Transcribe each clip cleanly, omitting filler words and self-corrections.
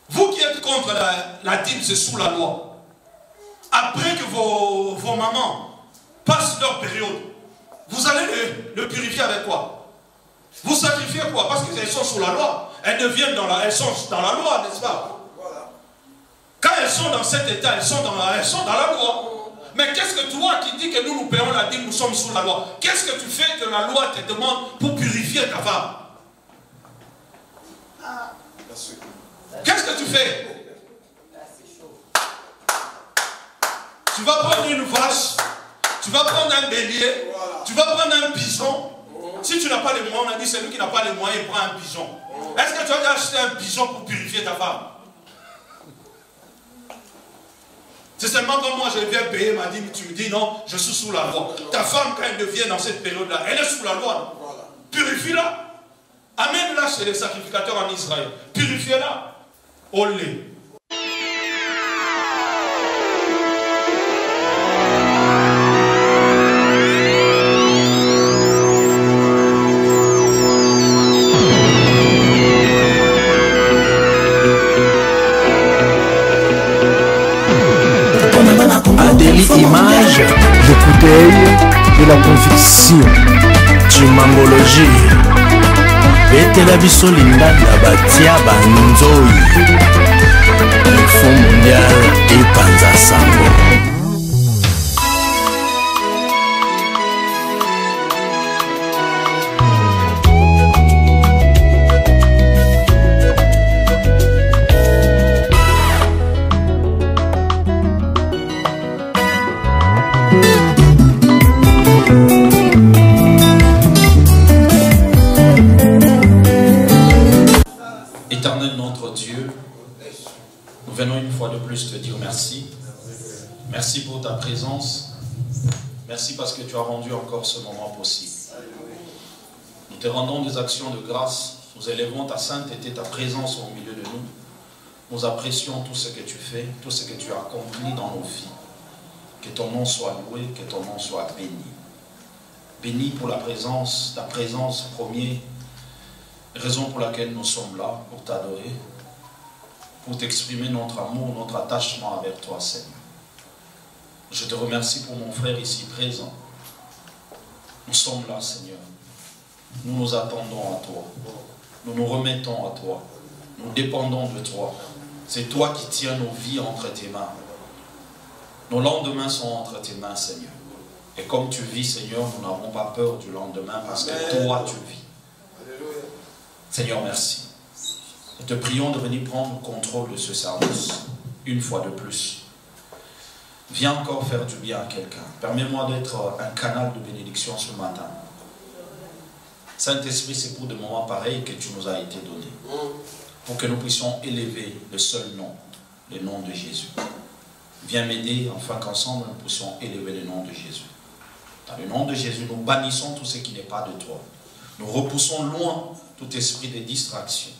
Vous qui êtes contre la dîme, c'est sous la loi. Après que vos mamans passent leur période, vous allez le purifier avec quoi? Vous sacrifiez quoi? Parce qu'elles sont sous la loi. Elles deviennent elles sont dans la loi, n'est-ce pas? Quand elles sont dans cet état, elles sont dans la loi. Mais qu'est-ce que toi qui dis que nous payons la dîme, nous sommes sous la loi? Qu'est-ce que tu fais que la loi te demande pour purifier ta femme? Qu'est-ce que tu fais? Tu vas prendre une vache, tu vas prendre un bélier, tu vas prendre un pigeon. Si tu n'as pas les moyens, on a dit celui qui n'a pas les moyens, il prend un pigeon. Est-ce que tu vas acheter un pigeon pour purifier ta femme? C'est seulement quand moi je viens payer ma dîme, tu me dis non, je suis sous la loi. Ta femme, quand elle devient dans cette période-là, elle est sous la loi. Purifie-la. Amène-la chez les sacrificateurs en Israël. Purifie-la. Olé. Image, le coup d'œil de la conviction, Chimangologie, Betela biso linganda batia banzoi, le Fonds mondial et Panza Sango. Éternel notre Dieu, nous venons une fois de plus te dire merci. Merci pour ta présence. Merci parce que tu as rendu encore ce moment possible. Nous te rendons des actions de grâce. Nous élevons ta sainteté, ta présence au milieu de nous. Nous apprécions tout ce que tu fais, tout ce que tu as accompli dans nos vies. Que ton nom soit loué, que ton nom soit béni. Béni pour la présence, ta présence première. Raison pour laquelle nous sommes là, pour t'adorer, pour t'exprimer notre amour, notre attachement avec toi, Seigneur. Je te remercie pour mon frère ici présent. Nous sommes là, Seigneur. Nous nous attendons à toi. Nous nous remettons à toi. Nous dépendons de toi. C'est toi qui tiens nos vies entre tes mains. Nos lendemains sont entre tes mains, Seigneur. Et comme tu vis, Seigneur, nous n'avons pas peur du lendemain parce que toi, tu vis. Seigneur, merci. Nous te prions de venir prendre le contrôle de ce service, une fois de plus. Viens encore faire du bien à quelqu'un. Permets-moi d'être un canal de bénédiction ce matin. Saint-Esprit, c'est pour des moments pareils que tu nous as été donné. Pour que nous puissions élever le seul nom, le nom de Jésus. Viens m'aider afin qu'ensemble nous puissions élever le nom de Jésus. Dans le nom de Jésus, nous bannissons tout ce qui n'est pas de toi. Nous repoussons loin tout esprit de distraction,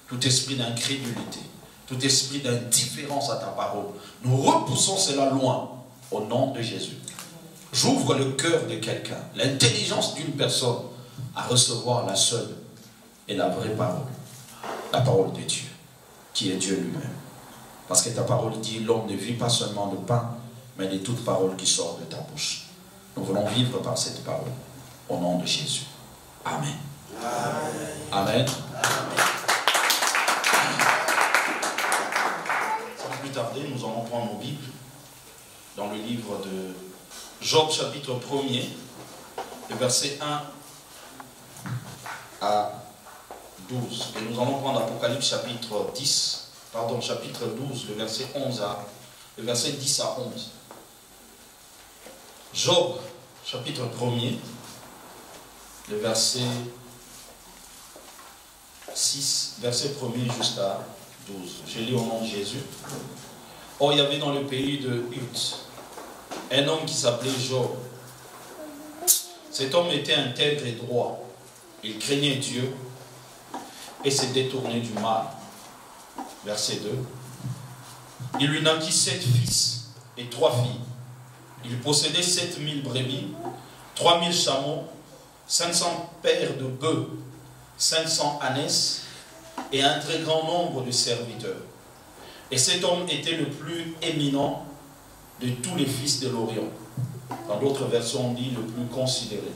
tout esprit d'incrédulité, tout esprit d'indifférence à ta parole. Nous repoussons cela loin au nom de Jésus. J'ouvre le cœur de quelqu'un, l'intelligence d'une personne à recevoir la seule et la vraie parole. La parole de Dieu, qui est Dieu lui-même. Parce que ta parole dit, l'homme ne vit pas seulement de pain, mais de toute parole qui sort de ta bouche. Nous voulons vivre par cette parole, au nom de Jésus. Amen. Amen. Amen. Sans plus tarder, nous allons prendre nos Bibles dans le livre de Job, chapitre 1er, le verset 1 à 12. Et nous allons prendre Apocalypse chapitre 12, le verset 10 à 11. Job, chapitre 1er, le verset 6, verset 1er jusqu'à 12. Je lis au nom de Jésus. Or, il y avait dans le pays de Hut un homme qui s'appelait Job. Cet homme était intègre et droit. Il craignait Dieu et s'est détourné du mal. Verset 2. Il lui naquit 7 fils et 3 filles. Il possédait 7000 brebis, 3000 chameaux, 500 paires de bœufs, 500 ânesses et un très grand nombre de serviteurs. Et cet homme était le plus éminent de tous les fils de l'Orient. Dans d'autres versions, on dit le plus considéré.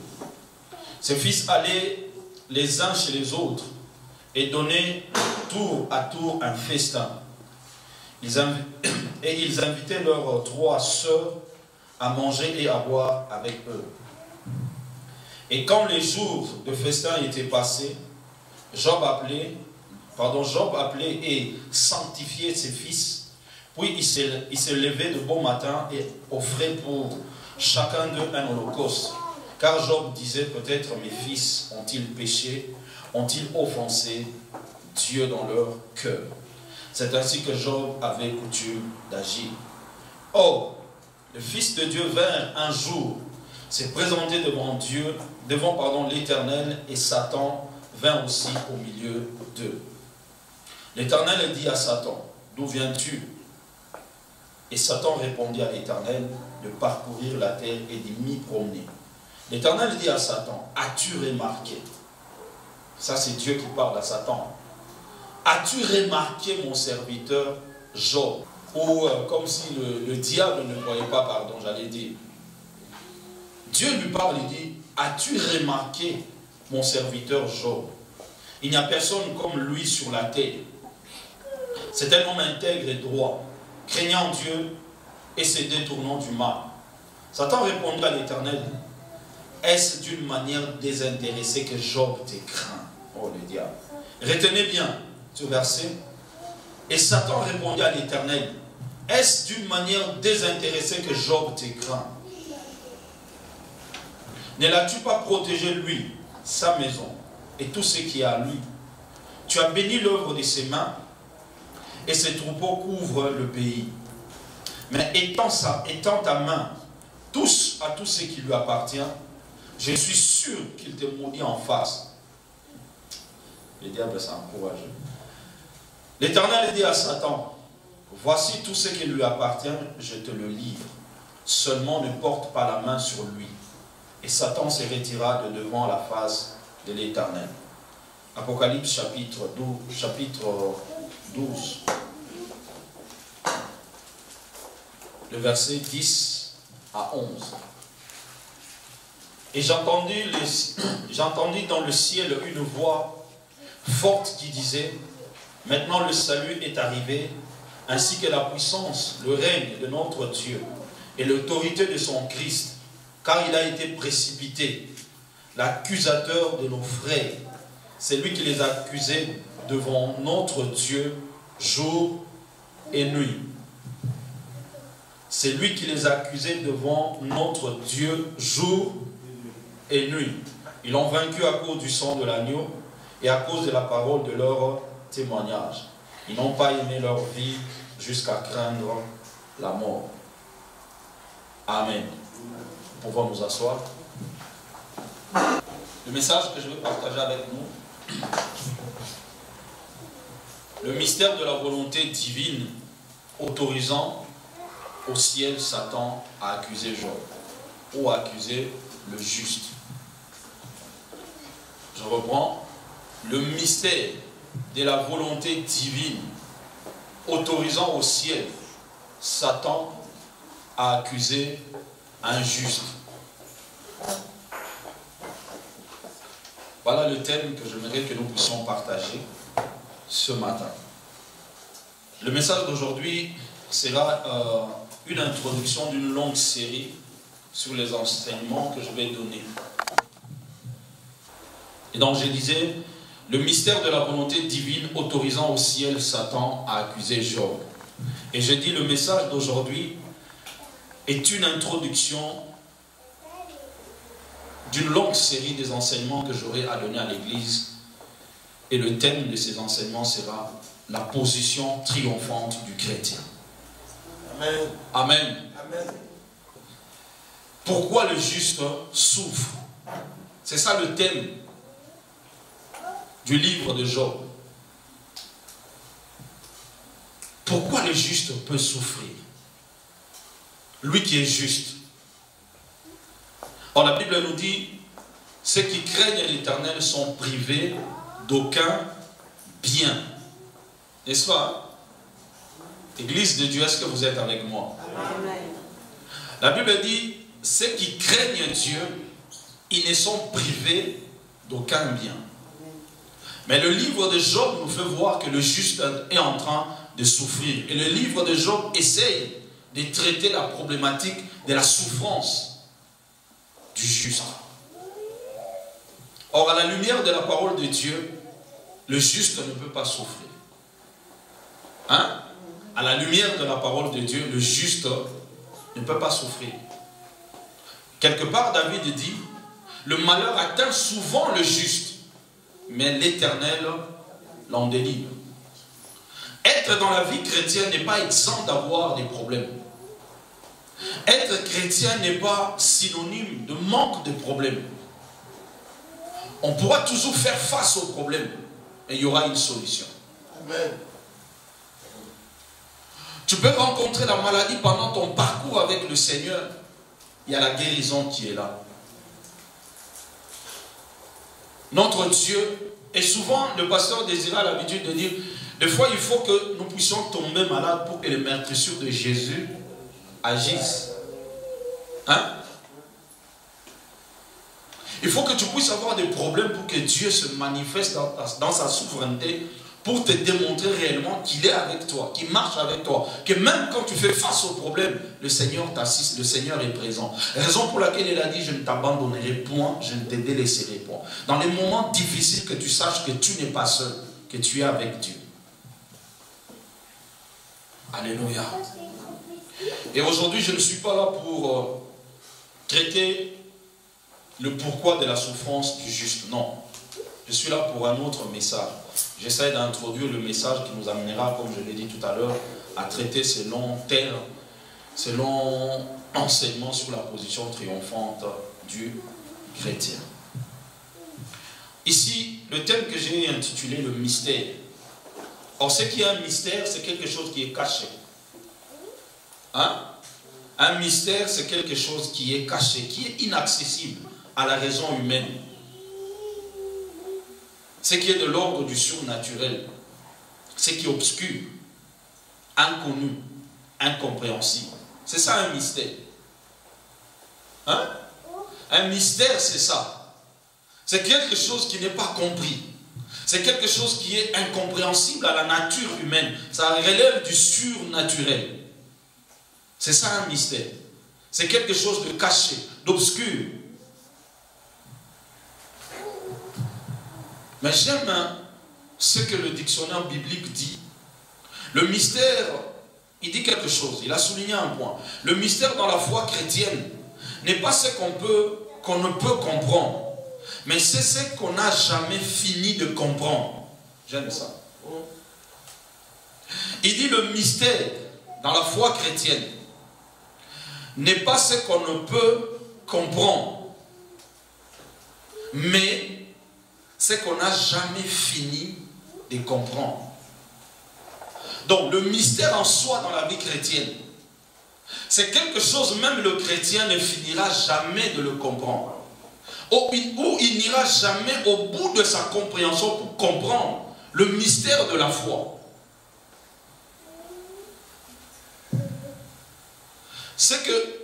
Ses fils allaient les uns chez les autres et donnaient tour à tour un festin. Et ils invitaient leurs 3 sœurs à manger et à boire avec eux. Et quand les jours de festin étaient passés, Job appelait et sanctifiait ses fils. Puis il se levait de bon matin et offrait pour chacun d'eux un holocauste. Car Job disait, peut-être mes fils ont-ils péché, ont-ils offensé Dieu dans leur cœur. C'est ainsi que Job avait coutume d'agir. Or, le Fils de Dieu vint un jour se présenter devant l'Éternel, et Satan vint aussi au milieu d'eux. L'Éternel dit à Satan, d'où viens-tu? Et Satan répondit à l'Éternel de parcourir la terre et d'y m'y promener. L'Éternel dit à Satan, as-tu remarqué? Ça c'est Dieu qui parle à Satan. As-tu remarqué mon serviteur Job? Ou comme si le diable ne voyait pas, pardon, j'allais dire. Dieu lui parle et dit, as-tu remarqué mon serviteur Job? Il n'y a personne comme lui sur la terre. C'est un homme intègre et droit, craignant Dieu et se détournant du mal. Satan répondit à l'Éternel, est-ce d'une manière désintéressée que Job te craint? Oh le diable. Retenez bien ce verset. Et Satan répondit à l'Éternel, est-ce d'une manière désintéressée que Job te craint? Ne l'as-tu pas protégé lui, sa maison et tout ce qui est à lui? Tu as béni l'œuvre de ses mains et ses troupeaux couvrent le pays. Mais étends ta main à tout ce qui lui appartient, je suis sûr qu'il te maudit en face. Le diable c'est encouragé. L'Éternel dit à Satan, voici tout ce qui lui appartient, je te le livre. Seulement ne porte pas la main sur lui. Et Satan se retira de devant la face de l'Éternel. Apocalypse chapitre 12. Le verset 10 à 11. Et j'entendis dans le ciel une voix forte qui disait, maintenant le salut est arrivé, ainsi que la puissance, le règne de notre Dieu et l'autorité de son Christ, car il a été précipité, l'accusateur de nos frères. C'est lui qui les a accusés devant notre Dieu jour et nuit. C'est lui qui les a accusés devant notre Dieu jour et nuit. Ils l'ont vaincu à cause du sang de l'agneau et à cause de la parole de leur témoignage. Ils n'ont pas aimé leur vie jusqu'à craindre la mort. Amen. Nous pouvons nous asseoir. Le message que je veux partager avec nous, le mystère de la volonté divine autorisant au ciel Satan à accuser Job ou à accuser le juste. Je reprends. Le mystère de la volonté divine autorisant au ciel Satan à accuser un juste. Voilà le thème que j'aimerais que nous puissions partager ce matin. Le message d'aujourd'hui sera une introduction d'une longue série sur les enseignements que je vais donner. Et donc je disais, le mystère de la volonté divine autorisant au ciel Satan à accuser Job. Et je dis, le message d'aujourd'hui est une introduction d'une longue série des enseignements que j'aurai à donner à l'Église. Et le thème de ces enseignements sera la position triomphante du chrétien. Amen. Amen. Amen. Pourquoi le juste souffre? C'est ça le thème du livre de Job. Pourquoi le juste peut souffrir? Lui qui est juste. Or, la Bible nous dit, ceux qui craignent l'Éternel sont privés d'aucun bien. N'est-ce pas? Église de Dieu, est-ce que vous êtes avec moi? Amen. La Bible dit, ceux qui craignent Dieu, ils ne sont privés d'aucun bien. Mais le livre de Job nous fait voir que le juste est en train de souffrir. Et le livre de Job essaye de traiter la problématique de la souffrance du juste. Or, à la lumière de la parole de Dieu, le juste ne peut pas souffrir. Hein? À la lumière de la parole de Dieu, le juste ne peut pas souffrir. Quelque part, David dit, le malheur atteint souvent le juste, mais l'Éternel l'en délivre. Être dans la vie chrétienne n'est pas exempt d'avoir des problèmes. Être chrétien n'est pas synonyme de manque de problèmes. On pourra toujours faire face aux problèmes et il y aura une solution. Amen. Tu peux rencontrer la maladie pendant ton parcours avec le Seigneur. Il y a la guérison qui est là. Notre Dieu, et souvent le pasteur Désiré a l'habitude de dire, des fois il faut que nous puissions tomber malades pour que les meurtrissures de Jésus agissent. Hein? Il faut que tu puisses avoir des problèmes pour que Dieu se manifeste dans sa souveraineté, pour te démontrer réellement qu'il est avec toi, qu'il marche avec toi, que même quand tu fais face aux problèmes, le Seigneur t'assiste, le Seigneur est présent. Raison pour laquelle il a dit, je ne t'abandonnerai point, je ne te délaisserai point. Dans les moments difficiles, que tu saches que tu n'es pas seul, que tu es avec Dieu. Alléluia. Et aujourd'hui, je ne suis pas là pour traiter le pourquoi de la souffrance du juste. Non. Je suis là pour un autre message. J'essaie d'introduire le message qui nous amènera, comme je l'ai dit tout à l'heure, à traiter selon terme, selon enseignement sur la position triomphante du chrétien. Ici, le thème que j'ai intitulé le mystère. Or, ce qui est un mystère, c'est quelque chose qui est caché. Hein? Un mystère, c'est quelque chose qui est caché, qui est inaccessible à la raison humaine. Ce qui est de l'ordre du surnaturel, ce qui est obscur, inconnu, incompréhensible. C'est ça un mystère. Hein? Un mystère, c'est ça. C'est quelque chose qui n'est pas compris. C'est quelque chose qui est incompréhensible à la nature humaine. Ça relève du surnaturel. C'est ça un mystère. C'est quelque chose de caché, d'obscur. Mais j'aime ce que le dictionnaire biblique dit. Le mystère, il dit quelque chose. Il a souligné un point. Le mystère dans la foi chrétienne n'est pas ce qu'on ne peut comprendre, mais c'est ce qu'on n'a jamais fini de comprendre. J'aime ça. Il dit le mystère dans la foi chrétienne n'est pas ce qu'on ne peut comprendre, mais c'est qu'on n'a jamais fini de comprendre. Donc le mystère en soi dans la vie chrétienne, c'est quelque chose même le chrétien ne finira jamais de le comprendre. Ou il n'ira jamais au bout de sa compréhension pour comprendre le mystère de la foi. C'est que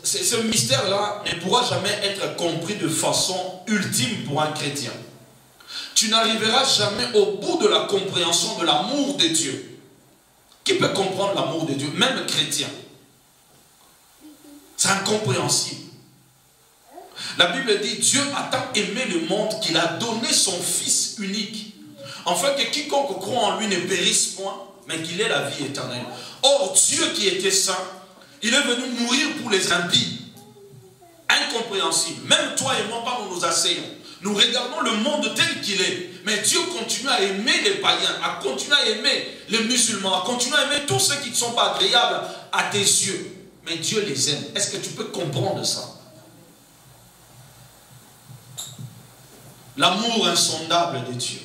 ce mystère-là ne pourra jamais être compris de façon ultime pour un chrétien. Tu n'arriveras jamais au bout de la compréhension de l'amour de Dieu. Qui peut comprendre l'amour de Dieu? Même chrétien. C'est incompréhensible. La Bible dit, Dieu a tant aimé le monde qu'il a donné son Fils unique, afin que quiconque croit en lui ne périsse point, mais qu'il ait la vie éternelle. Or, Dieu qui était saint, il est venu mourir pour les impies. Incompréhensible. Même toi et moi, quand nous nous asseyons, nous regardons le monde tel qu'il est. Mais Dieu continue à aimer les païens, à continuer à aimer les musulmans, à continuer à aimer tous ceux qui ne sont pas agréables à tes yeux. Mais Dieu les aime. Est-ce que tu peux comprendre ça? L'amour insondable de Dieu.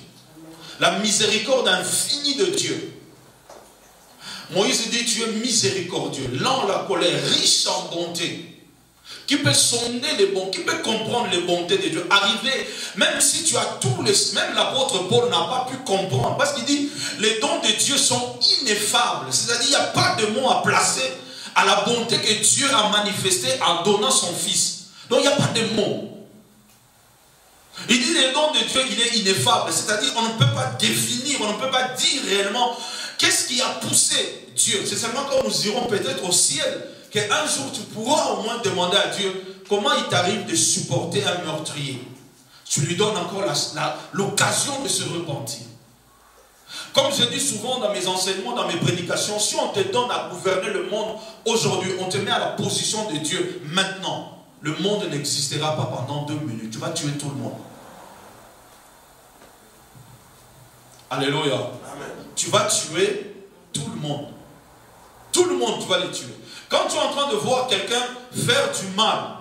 La miséricorde infinie de Dieu. Moïse dit, tu es miséricordieux, lent à la colère, riche en bonté. qui peut sonder les bons, qui peut comprendre les bontés de Dieu. Arriver, même si tu as tous les... Même l'apôtre Paul n'a pas pu comprendre. Parce qu'il dit, les dons de Dieu sont ineffables. C'est-à-dire, il n'y a pas de mots à placer à la bonté que Dieu a manifestée en donnant son Fils. Donc, il n'y a pas de mots. Il dit, les dons de Dieu, il est ineffable. C'est-à-dire, on ne peut pas définir, on ne peut pas dire réellement qu'est-ce qui a poussé Dieu. C'est seulement quand nous irons peut-être au ciel qu'un jour tu pourras au moins demander à Dieu comment il t'arrive de supporter un meurtrier. Tu lui donnes encore l'occasion de se repentir. Comme je dis souvent dans mes enseignements, dans mes prédications, si on te donne à gouverner le monde aujourd'hui, on te met à la position de Dieu maintenant, le monde n'existera pas pendant 2 minutes. Tu vas tuer tout le monde. Alléluia. Amen. Tu vas tuer tout le monde. Tout le monde, tu vas les tuer. Quand tu es en train de voir quelqu'un faire du mal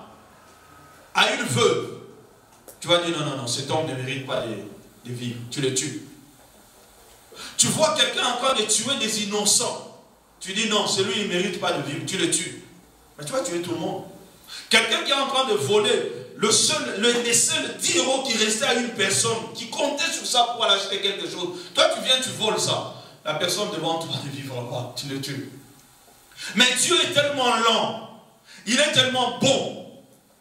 à une veuve, tu vas dire non, cet homme ne mérite pas de vivre. Tu le tues. Tu vois quelqu'un en train de tuer des innocents. Tu dis non, celui il ne mérite pas de vivre. Tu le tues. Mais tu vas tuer tout le monde. Quelqu'un qui est en train de voler les seuls 10 € qui restaient à une personne, qui comptait sur ça pour aller acheter quelque chose. Toi tu viens, tu voles ça. La personne devant toi ne vivra pas. Tu le tues. Mais Dieu est tellement lent, il est tellement bon,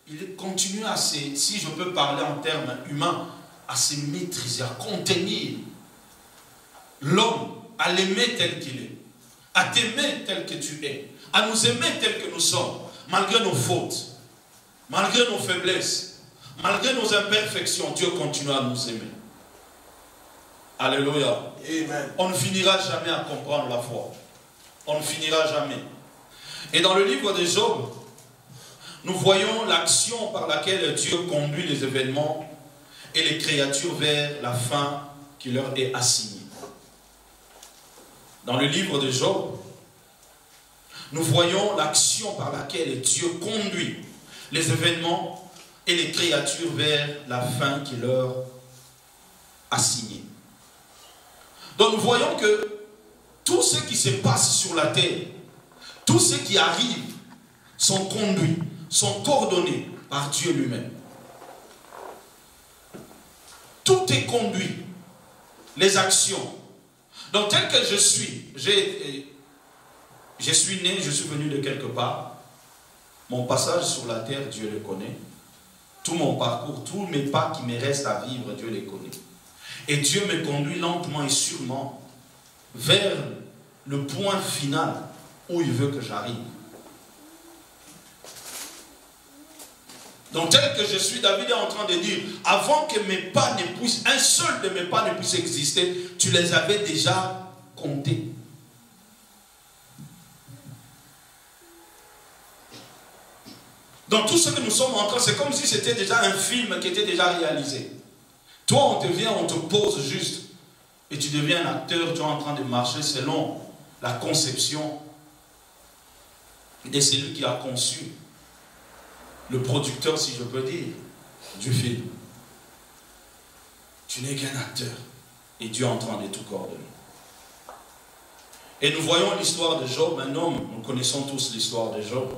il continue à si je peux parler en termes humains, à se maîtriser, à contenir l'homme, à l'aimer tel qu'il est, à t'aimer tel que tu es, à nous aimer tel que nous sommes, malgré nos fautes, malgré nos faiblesses, malgré nos imperfections. Dieu continue à nous aimer. Alléluia. Amen. On ne finira jamais à comprendre la foi. On ne finira jamais. Et dans le livre de Job, nous voyons l'action par laquelle Dieu conduit les événements et les créatures vers la fin qui leur est assignée. Dans le livre de Job, nous voyons l'action par laquelle Dieu conduit les événements et les créatures vers la fin qui leur est assignée. Donc nous voyons que tout ce qui se passe sur la terre, tout ce qui arrive, sont conduits, sont coordonnés par Dieu lui-même. Tout est conduit, les actions. Donc tel que je suis, je suis né, je suis venu de quelque part. Mon passage sur la terre, Dieu le connaît. Tout mon parcours, tous mes pas qui me restent à vivre, Dieu les connaît. Et Dieu me conduit lentement et sûrement vers le point final où il veut que j'arrive. Donc tel que je suis, David est en train de dire, avant que mes pas ne puissent, un seul de mes pas ne puisse exister, tu les avais déjà comptés. Donc tout ce que nous sommes en train, c'est comme si c'était déjà un film qui était déjà réalisé. Toi, on te vient, on te pose juste, et tu deviens un acteur, tu es en train de marcher selon la conception de celui qui a conçu, le producteur, si je peux dire, du film. Tu n'es qu'un acteur, et Dieu est en train de tout coordonner. Et nous voyons l'histoire de Job, un homme, nous connaissons tous l'histoire de Job.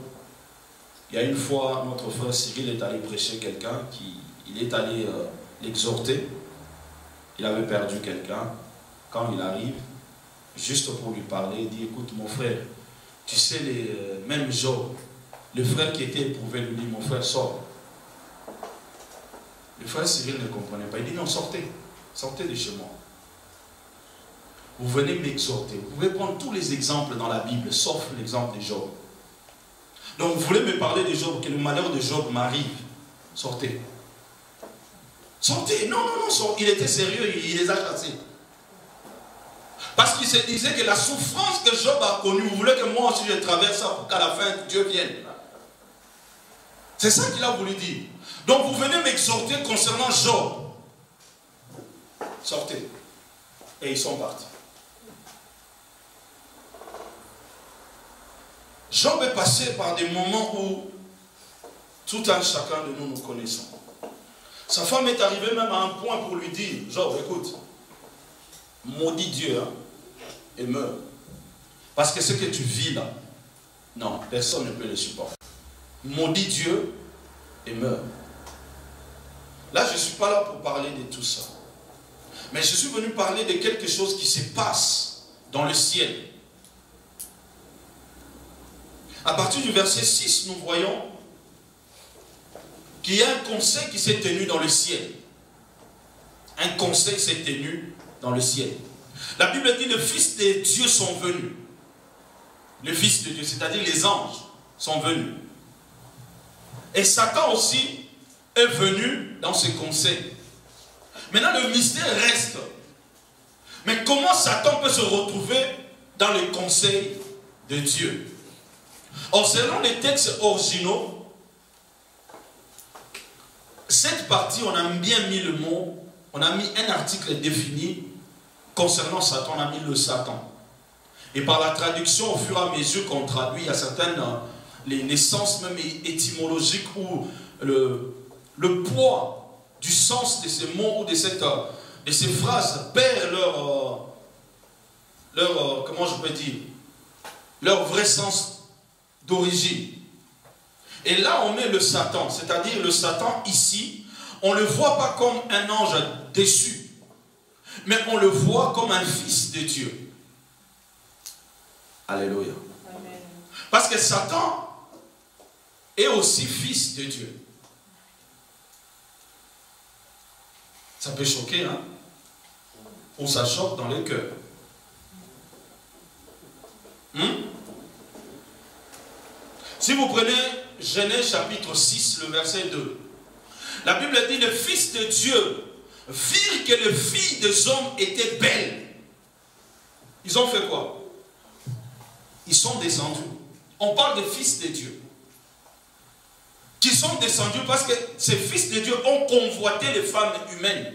Il y a une fois, notre frère Cyril est allé prêcher quelqu'un, il est allé l'exhorter. Il avait perdu quelqu'un. Quand il arrive, juste pour lui parler, il dit, écoute mon frère, tu sais, même Job, le frère qui était éprouvé, lui dit, mon frère, sors. Le frère Cyril ne comprenait pas. Il dit, non, sortez. Sortez de chez moi. Vous venez m'exhorter. Vous pouvez prendre tous les exemples dans la Bible, sauf l'exemple de Job. Donc, vous voulez me parler de Job, que le malheur de Job m'arrive. Sortez. Sortez. Non, non, non. Il était sérieux, il les a chassés. Parce qu'il se disait que la souffrance que Job a connue, vous voulez que moi aussi je traverse ça pour qu'à la fin Dieu vienne. C'est ça qu'il a voulu dire. Donc vous venez m'exhorter concernant Job. Sortez. Et ils sont partis. Job est passé par des moments où tout un chacun de nous connaissons. Sa femme est arrivée même à un point pour lui dire, Job, écoute, maudit Dieu et meurs. Parce que ce que tu vis là, non, personne ne peut le supporter. maudit Dieu et meurt. Là, je ne suis pas là pour parler de tout ça. Mais je suis venu parler de quelque chose qui se passe dans le ciel. À partir du verset 6, nous voyons qu'il y a un conseil qui s'est tenu dans le ciel. Un conseil s'est tenu dans le ciel. La Bible dit, le Fils de Dieu sont venus. Le Fils de Dieu, c'est-à-dire les anges, sont venus. Et Satan aussi est venu dans ce conseil. Maintenant, le mystère reste. Mais comment Satan peut se retrouver dans le conseil de Dieu? Or, selon les textes originaux, cette partie, on a bien mis le mot, on a mis un article défini concernant Satan, on a mis le Satan. Et par la traduction, au fur et à mesure qu'on traduit, il y a certaines les sens même étymologiques où le poids du sens de ces mots ou de ces phrases perd comment je peux dire, leur vrai sens d'origine. Et là, on met le Satan, c'est-à-dire le Satan ici, on ne le voit pas comme un ange déchu, mais on le voit comme un fils de Dieu. Alléluia. Amen. Parce que Satan est aussi fils de Dieu. Ça peut choquer, hein? Ou ça choque dans le cœur. Si vous prenez Genèse chapitre 6, le verset 2, la Bible dit, le Fils de Dieu virent que les filles des hommes étaient belles. Ils ont fait quoi? Ils sont descendus. On parle des fils de Dieu. Qui sont descendus parce que ces fils de Dieu ont convoité les femmes humaines.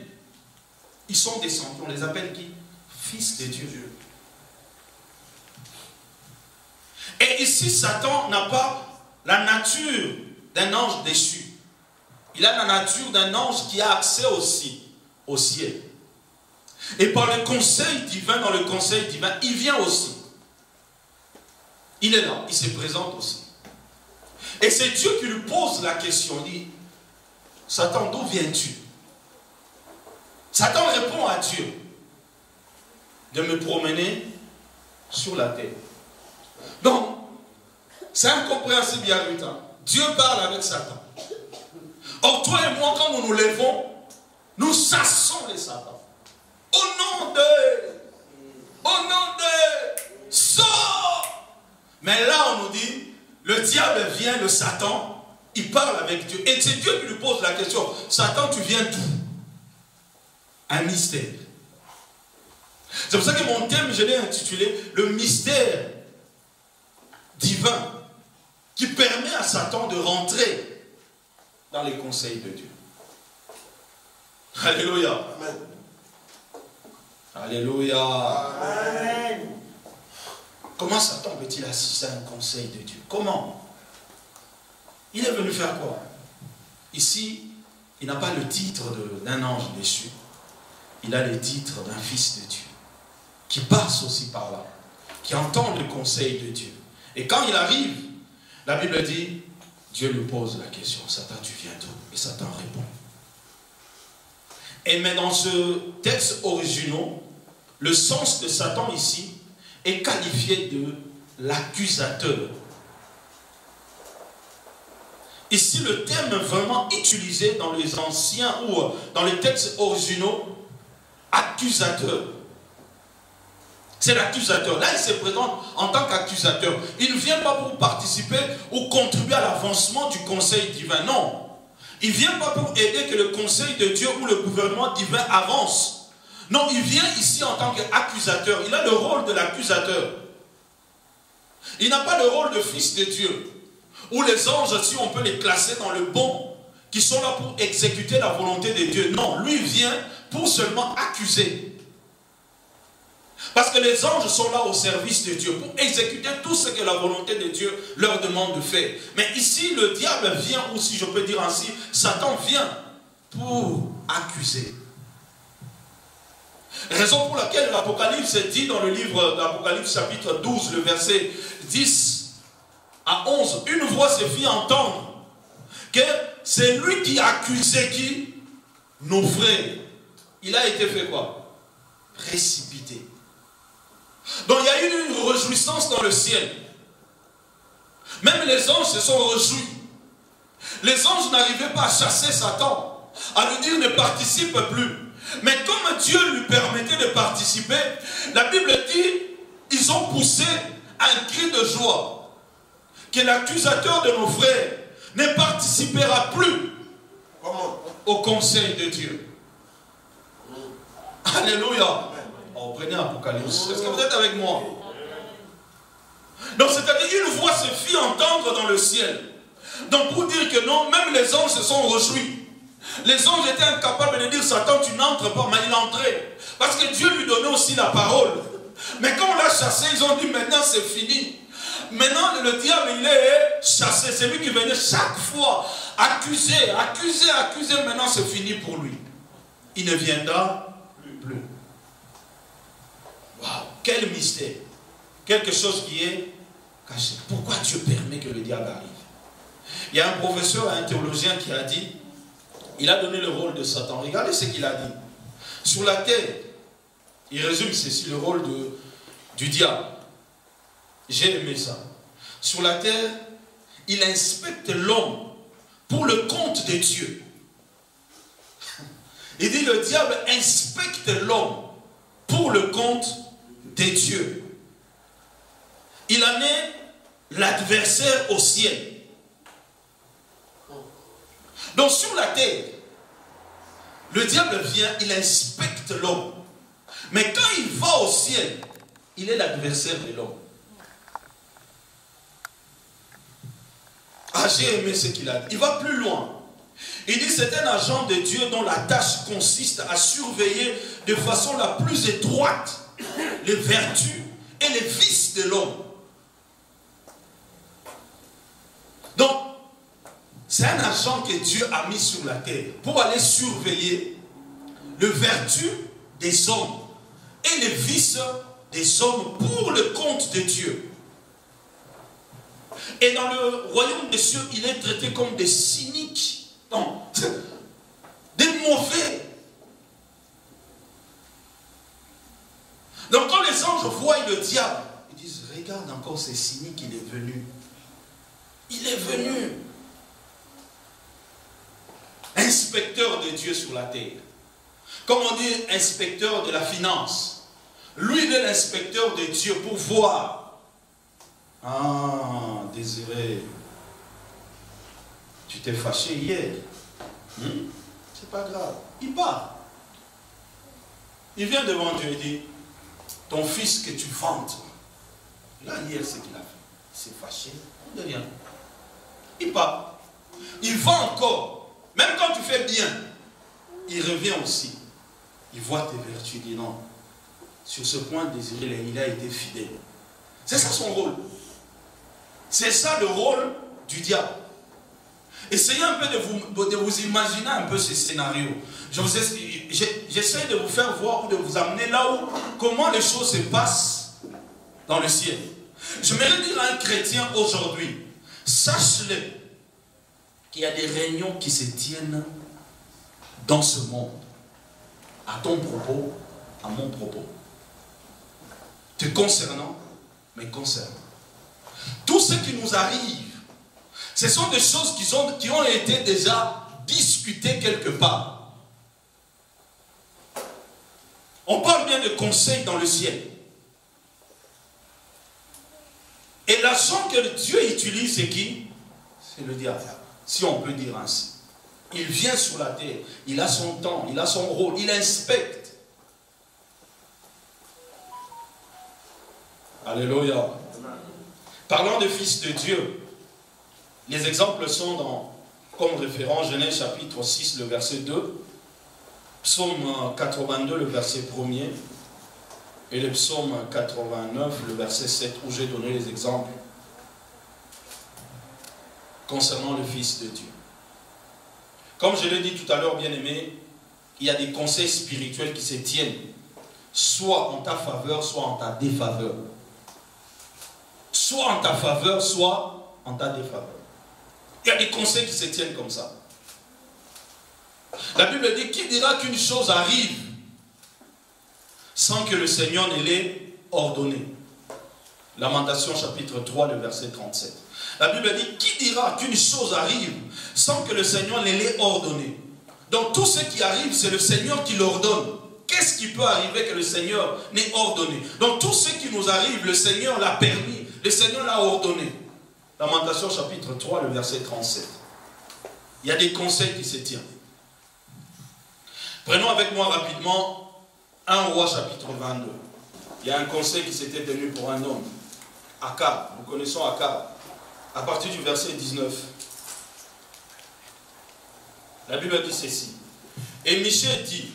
Ils sont descendus. On les appelle qui? Fils de Dieu. Et ici, Satan n'a pas la nature d'un ange déchu. Il a la nature d'un ange qui a accès aussi au ciel. Et par le conseil divin, dans le conseil divin, il vient aussi. Il est là, il se présente aussi. Et c'est Dieu qui lui pose la question. Il dit, Satan, d'où viens-tu? Satan répond à Dieu, de me promener sur la terre. Donc, c'est incompréhensible, il y a 8 ans. Dieu parle avec Satan. Or, toi et moi, quand nous nous levons, nous chassons les Satans. Au nom de, sors! Mais là, on nous dit, le diable vient, le Satan, il parle avec Dieu. Et c'est Dieu qui lui pose la question, Satan, tu viens d'où? Un mystère. C'est pour ça que mon thème, je l'ai intitulé, le mystère divin, qui permet à Satan de rentrer dans les conseils de Dieu. Alléluia. Amen. Alléluia. Amen. Comment Satan peut-il assister à un conseil de Dieu? Comment? Il est venu faire quoi? Ici, il n'a pas le titre d'un ange déchu. Il a le titre d'un fils de Dieu. Qui passe aussi par là. Qui entend le conseil de Dieu. Et quand il arrive, la Bible dit, Dieu lui pose la question, Satan, tu viens d'où? Et Satan répond. Et mais dans ce texte original, le sens de Satan ici est qualifié de l'accusateur. Ici, le terme vraiment utilisé dans les anciens ou dans les textes originaux, accusateur. C'est l'accusateur. Là, il se présente en tant qu'accusateur. Il ne vient pas pour participer ou contribuer à l'avancement du conseil divin. Non. Il ne vient pas pour aider que le conseil de Dieu ou le gouvernement divin avance. Non, il vient ici en tant qu'accusateur. Il a le rôle de l'accusateur. Il n'a pas le rôle de fils de Dieu. Ou les anges, si on peut les classer dans le bon, qui sont là pour exécuter la volonté de Dieu. Non, lui vient pour seulement accuser. Parce que les anges sont là au service de Dieu pour exécuter tout ce que la volonté de Dieu leur demande de faire. Mais ici, le diable vient, ou si je peux dire ainsi, Satan vient pour accuser. Raison pour laquelle l'Apocalypse dit dans le livre d'Apocalypse chapitre 12, le verset 10 à 11, une voix se fit entendre que c'est lui qui accusait qui? Nos frères. Il a été fait quoi? Précipité. Donc il y a eu une réjouissance dans le ciel. Même les anges se sont réjouis. Les anges n'arrivaient pas à chasser Satan, à lui dire ne participe plus. Mais comme Dieu lui permettait de participer, la Bible dit, ils ont poussé un cri de joie. Que l'accusateur de nos frères ne participera plus au conseil de Dieu. Alléluia. Oh, prenez Apocalypse. Est-ce que vous êtes avec moi? Donc c'est-à-dire une voix se fit entendre dans le ciel. Donc pour dire que non, même les anges se sont réjouis. Les anges étaient incapables de dire Satan tu n'entres pas, mais il entrait. Parce que Dieu lui donnait aussi la parole. Mais quand on l'a chassé, ils ont dit maintenant c'est fini. Maintenant le diable il est chassé. C'est lui qui venait chaque fois accuser, accuser, accuser. Maintenant c'est fini pour lui. Il ne viendra plus. Waouh, quel mystère. Quelque chose qui est caché. Pourquoi Dieu permet que le diable arrive? Il y a un professeur, un théologien qui a dit, il a donné le rôle de Satan. Regardez ce qu'il a dit. Sur la terre, il résume ceci, le rôle du diable. J'ai aimé ça. Sur la terre, il inspecte l'homme pour le compte de Dieu. Il dit le diable inspecte l'homme pour le compte de Dieu. Il en est l'adversaire au ciel. Donc sur la terre, le diable vient, il inspecte l'homme. Mais quand il va au ciel, il est l'adversaire de l'homme. Ah, j'ai aimé ce qu'il a dit. Il va plus loin. Il dit c'est un agent de Dieu dont la tâche consiste à surveiller de façon la plus étroite les vertus et les vices de l'homme. Donc, c'est un agent que Dieu a mis sur la terre pour aller surveiller les vertus des hommes et les vices des hommes pour le compte de Dieu. Et dans le royaume des cieux, il est traité comme des cyniques, non, des mauvais. Donc quand les anges voient le diable, ils disent, regarde encore ce cynique, il est venu. Il est venu. Inspecteur de Dieu sur la terre. Comme on dit, inspecteur de la finance. Lui, il est l'inspecteur de Dieu pour voir. Ah, Désiré, tu t'es fâché hier. C'est pas grave. Il part. Il vient devant Dieu et dit, ton fils que tu vantes. Là, hier, c'est ce qu'il a fait. Il s'est fâché. De rien. Il part. Il va encore. Même quand tu fais bien, il revient aussi. Il voit tes vertus. Il dit non. Sur ce point, Désiré, il a été fidèle. C'est ça son rôle. C'est ça le rôle du diable. Essayez un peu de vous imaginer un peu ce scénario. J'essaie de vous faire voir, de vous amener là où, comment les choses se passent dans le ciel. Je voudrais dire à un chrétien aujourd'hui, sache-le, qu'il y a des réunions qui se tiennent dans ce monde. À ton propos, à mon propos. Te concernant, mais concernant. Tout ce qui nous arrive, ce sont des choses qui ont été déjà discutées quelque part. On parle bien de conseils dans le ciel. Et l'agent que Dieu utilise, c'est qui? C'est le diable. Si on peut dire ainsi. Il vient sur la terre. Il a son temps, il a son rôle, il inspecte. Alléluia. Parlant de fils de Dieu, les exemples sont comme référence Genèse chapitre 6, le verset 2, psaume 82, le verset 1er, et le psaume 89, le verset 7, où j'ai donné les exemples concernant le Fils de Dieu. Comme je l'ai dit tout à l'heure, bien aimé, il y a des conseils spirituels qui se tiennent, soit en ta faveur, soit en ta défaveur. Soit en ta faveur, soit en ta défaveur. Il y a des conseils qui se tiennent comme ça. La Bible dit, qui dira qu'une chose arrive sans que le Seigneur ne l'ait ordonné? Lamentation chapitre 3, le verset 37. La Bible dit, qui dira qu'une chose arrive sans que le Seigneur ne l'ait ordonné? Donc tout ce qui arrive, c'est le Seigneur qui l'ordonne. Qu'est-ce qui peut arriver que le Seigneur n'ait ordonné? Donc tout ce qui nous arrive, le Seigneur l'a permis, le Seigneur l'a ordonné. Lamentation chapitre 3, le verset 37. Il y a des conseils qui se tiennent. Prenons avec moi rapidement 1 Roi chapitre 22. Il y a un conseil qui s'était tenu pour un homme. Akab, nous connaissons Akab. À partir du verset 19. La Bible dit ceci. Et Michée dit,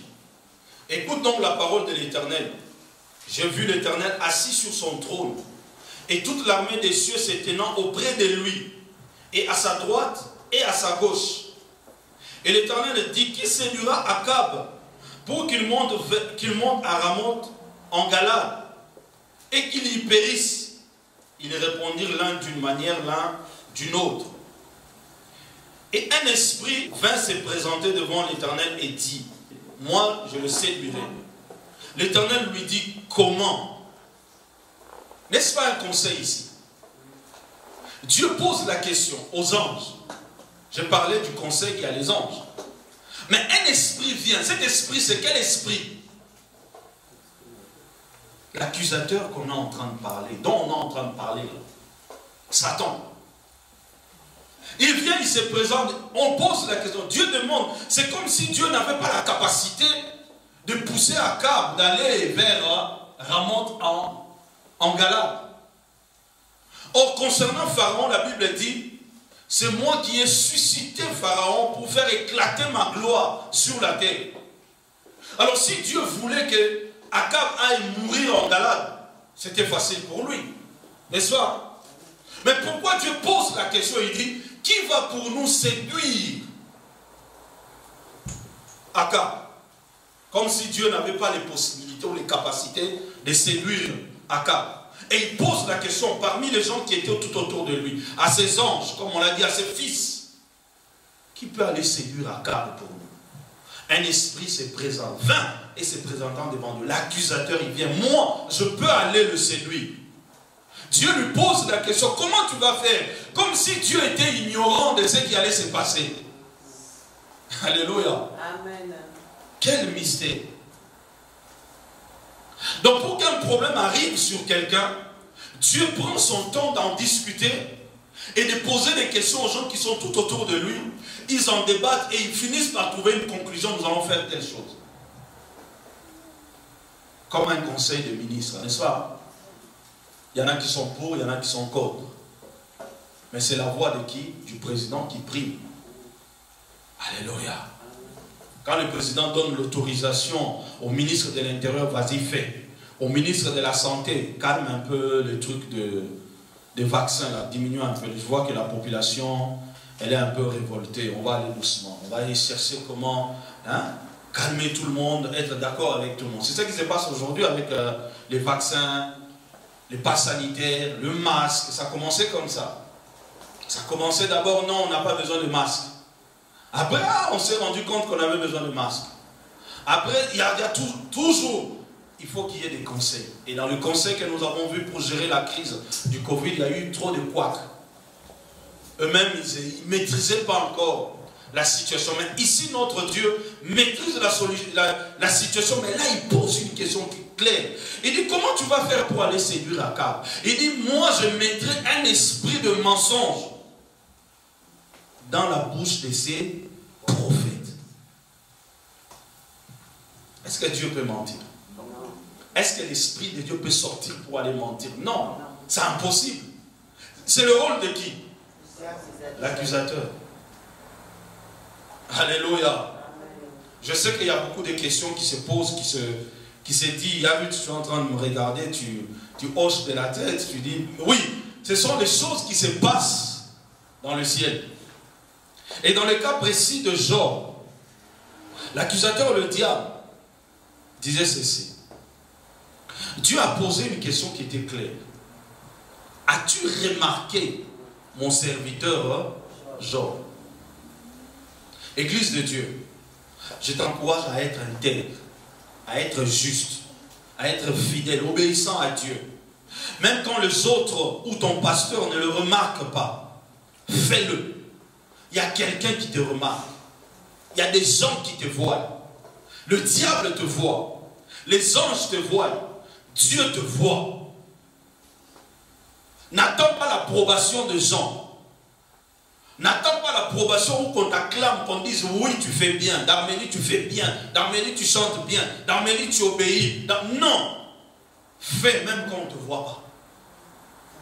écoute donc la parole de l'Éternel. J'ai vu l'Éternel assis sur son trône, et toute l'armée des cieux se tenant auprès de lui, et à sa droite et à sa gauche. Et l'Éternel dit, qui séduira Akab pour qu'il monte à Ramoth en Galade, et qu'il y périsse? Ils répondirent l'un d'une manière, l'un d'une autre. Et un esprit vint se présenter devant l'Éternel et dit, moi je le séduirai. L'Éternel lui dit, comment? N'est-ce pas un conseil ici? Dieu pose la question aux anges. Je parlais du conseil qu'il y a les anges. Mais un esprit vient. Cet esprit, c'est quel esprit? L'accusateur qu'on est en train de parler, dont on est en train de parler, là. Satan. Il vient, il se présente, on pose la question. Dieu demande, c'est comme si Dieu n'avait pas la capacité de pousser Akab d'aller vers Ramoth en Galade. Or, concernant Pharaon, la Bible dit, c'est moi qui ai suscité Pharaon pour faire éclater ma gloire sur la terre. Alors, si Dieu voulait que Akab aille mourir en Galade, c'était facile pour lui, n'est-ce pas? Mais pourquoi Dieu pose la question? Il dit, qui va pour nous séduire Akab? Comme si Dieu n'avait pas les possibilités ou les capacités de séduire Akab. Et il pose la question parmi les gens qui étaient tout autour de lui, à ses anges, comme on l'a dit, à ses fils. Qui peut aller séduire Akab pour nous? Un esprit se présente, vint et se présentant devant nous. L'accusateur, il vient, moi, je peux aller le séduire. Dieu lui pose la question, comment tu vas faire? Comme si Dieu était ignorant de ce qui allait se passer. Alléluia. Amen. Quel mystère. Donc pour qu'un problème arrive sur quelqu'un, Dieu prend son temps d'en discuter et de poser des questions aux gens qui sont tout autour de lui. Ils en débattent et ils finissent par trouver une conclusion, nous allons faire telle chose. Comme un conseil de ministre, n'est-ce pas? Il y en a qui sont pour, il y en a qui sont contre. Mais c'est la voix de qui? Du président qui prime. Alléluia. Quand le président donne l'autorisation au ministre de l'Intérieur, vas-y, fais. Au ministre de la Santé, calme un peu le truc de vaccins, là, diminue un peu. Je vois que la population, elle est un peu révoltée. On va aller doucement. On va aller chercher comment calmer tout le monde, être d'accord avec tout le monde. C'est ça qui se passe aujourd'hui avec les vaccins, les passes sanitaires, le masque. Ça a commencé comme ça. Ça a commencé d'abord, non, on n'a pas besoin de masque. Après, on s'est rendu compte qu'on avait besoin de masques. Après, il y a toujours, il faut qu'il y ait des conseils. Et dans le conseil que nous avons vu pour gérer la crise du Covid, il y a eu trop de couacs. Eux-mêmes, ils ne maîtrisaient pas encore la situation. Mais ici, notre Dieu maîtrise la situation. Mais là, il pose une question claire. Il dit, comment tu vas faire pour aller séduire Akab? Il dit, moi, je mettrai un esprit de mensonge dans la bouche de ces prophètes. Est-ce que Dieu peut mentir? Est-ce que l'Esprit de Dieu peut sortir pour aller mentir? Non, c'est impossible. C'est le rôle de qui? L'accusateur. Alléluia. Je sais qu'il y a beaucoup de questions qui se posent, qui se disent, Yahweh, tu es en train de me regarder, tu hoches de la tête, tu dis, oui, ce sont des choses qui se passent dans le ciel. Et dans le cas précis de Job, l'accusateur, le diable, disait ceci. Dieu a posé une question qui était claire. As-tu remarqué mon serviteur Job. Église de Dieu, je t'encourage à être intègre, à être juste, à être fidèle, obéissant à Dieu. Même quand les autres ou ton pasteur ne le remarquent pas, fais-le. Il y a quelqu'un qui te remarque. Il y a des gens qui te voient. Le diable te voit. Les anges te voient. Dieu te voit. N'attends pas l'approbation des gens. N'attends pas l'approbation où qu'on t'acclame, qu'on dise oui, tu fais bien. Darmélie, tu fais bien. Darmélie, tu chantes bien. Darmélie, tu obéis. Non. Fais même quand on ne te voit pas.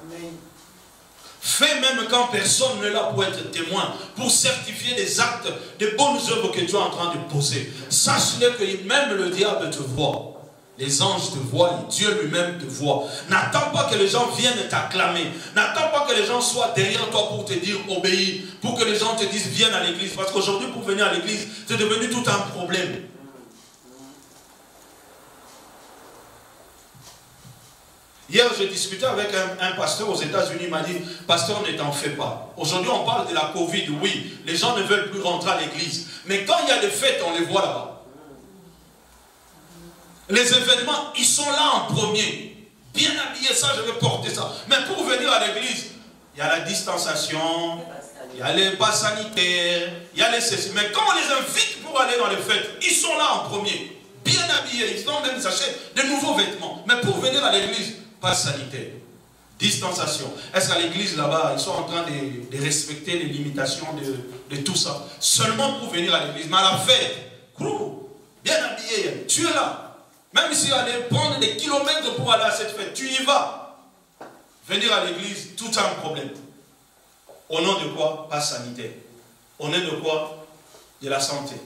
Amen. Fais même quand personne n'est là pour être témoin, pour certifier des actes, des bonnes œuvres que tu es en train de poser. Sache-le que même le diable te voit. Les anges te voient, Dieu lui-même te voit. N'attends pas que les gens viennent t'acclamer. N'attends pas que les gens soient derrière toi pour te dire obéis, pour que les gens te disent viens à l'église. Parce qu'aujourd'hui, pour venir à l'église, c'est devenu tout un problème. Hier, j'ai discuté avec un pasteur aux États-Unis, il m'a dit, pasteur, ne t'en fais pas. Aujourd'hui, on parle de la Covid, oui, les gens ne veulent plus rentrer à l'église. Mais quand il y a des fêtes, on les voit là-bas. Les événements, ils sont là en premier. Bien habillés, ça, je vais porter ça. Mais pour venir à l'église, il y a la distanciation, il y a les pas sanitaires, il y a les ceci. Mais quand on les invite pour aller dans les fêtes, ils sont là en premier. Bien habillés, ils ont même s'achètent de nouveaux vêtements. Mais pour venir à l'église, pas sanitaire, distanciation. Est-ce qu'à l'église là-bas, ils sont en train de respecter les limitations de tout ça? Seulement pour venir à l'église. Mais à la fête, bien habillé, tu es là. Même si tu allais prendre des kilomètres pour aller à cette fête, tu y vas. Venir à l'église, tout un problème. Au nom de quoi? Pas sanitaire. Au nom de quoi? De la santé.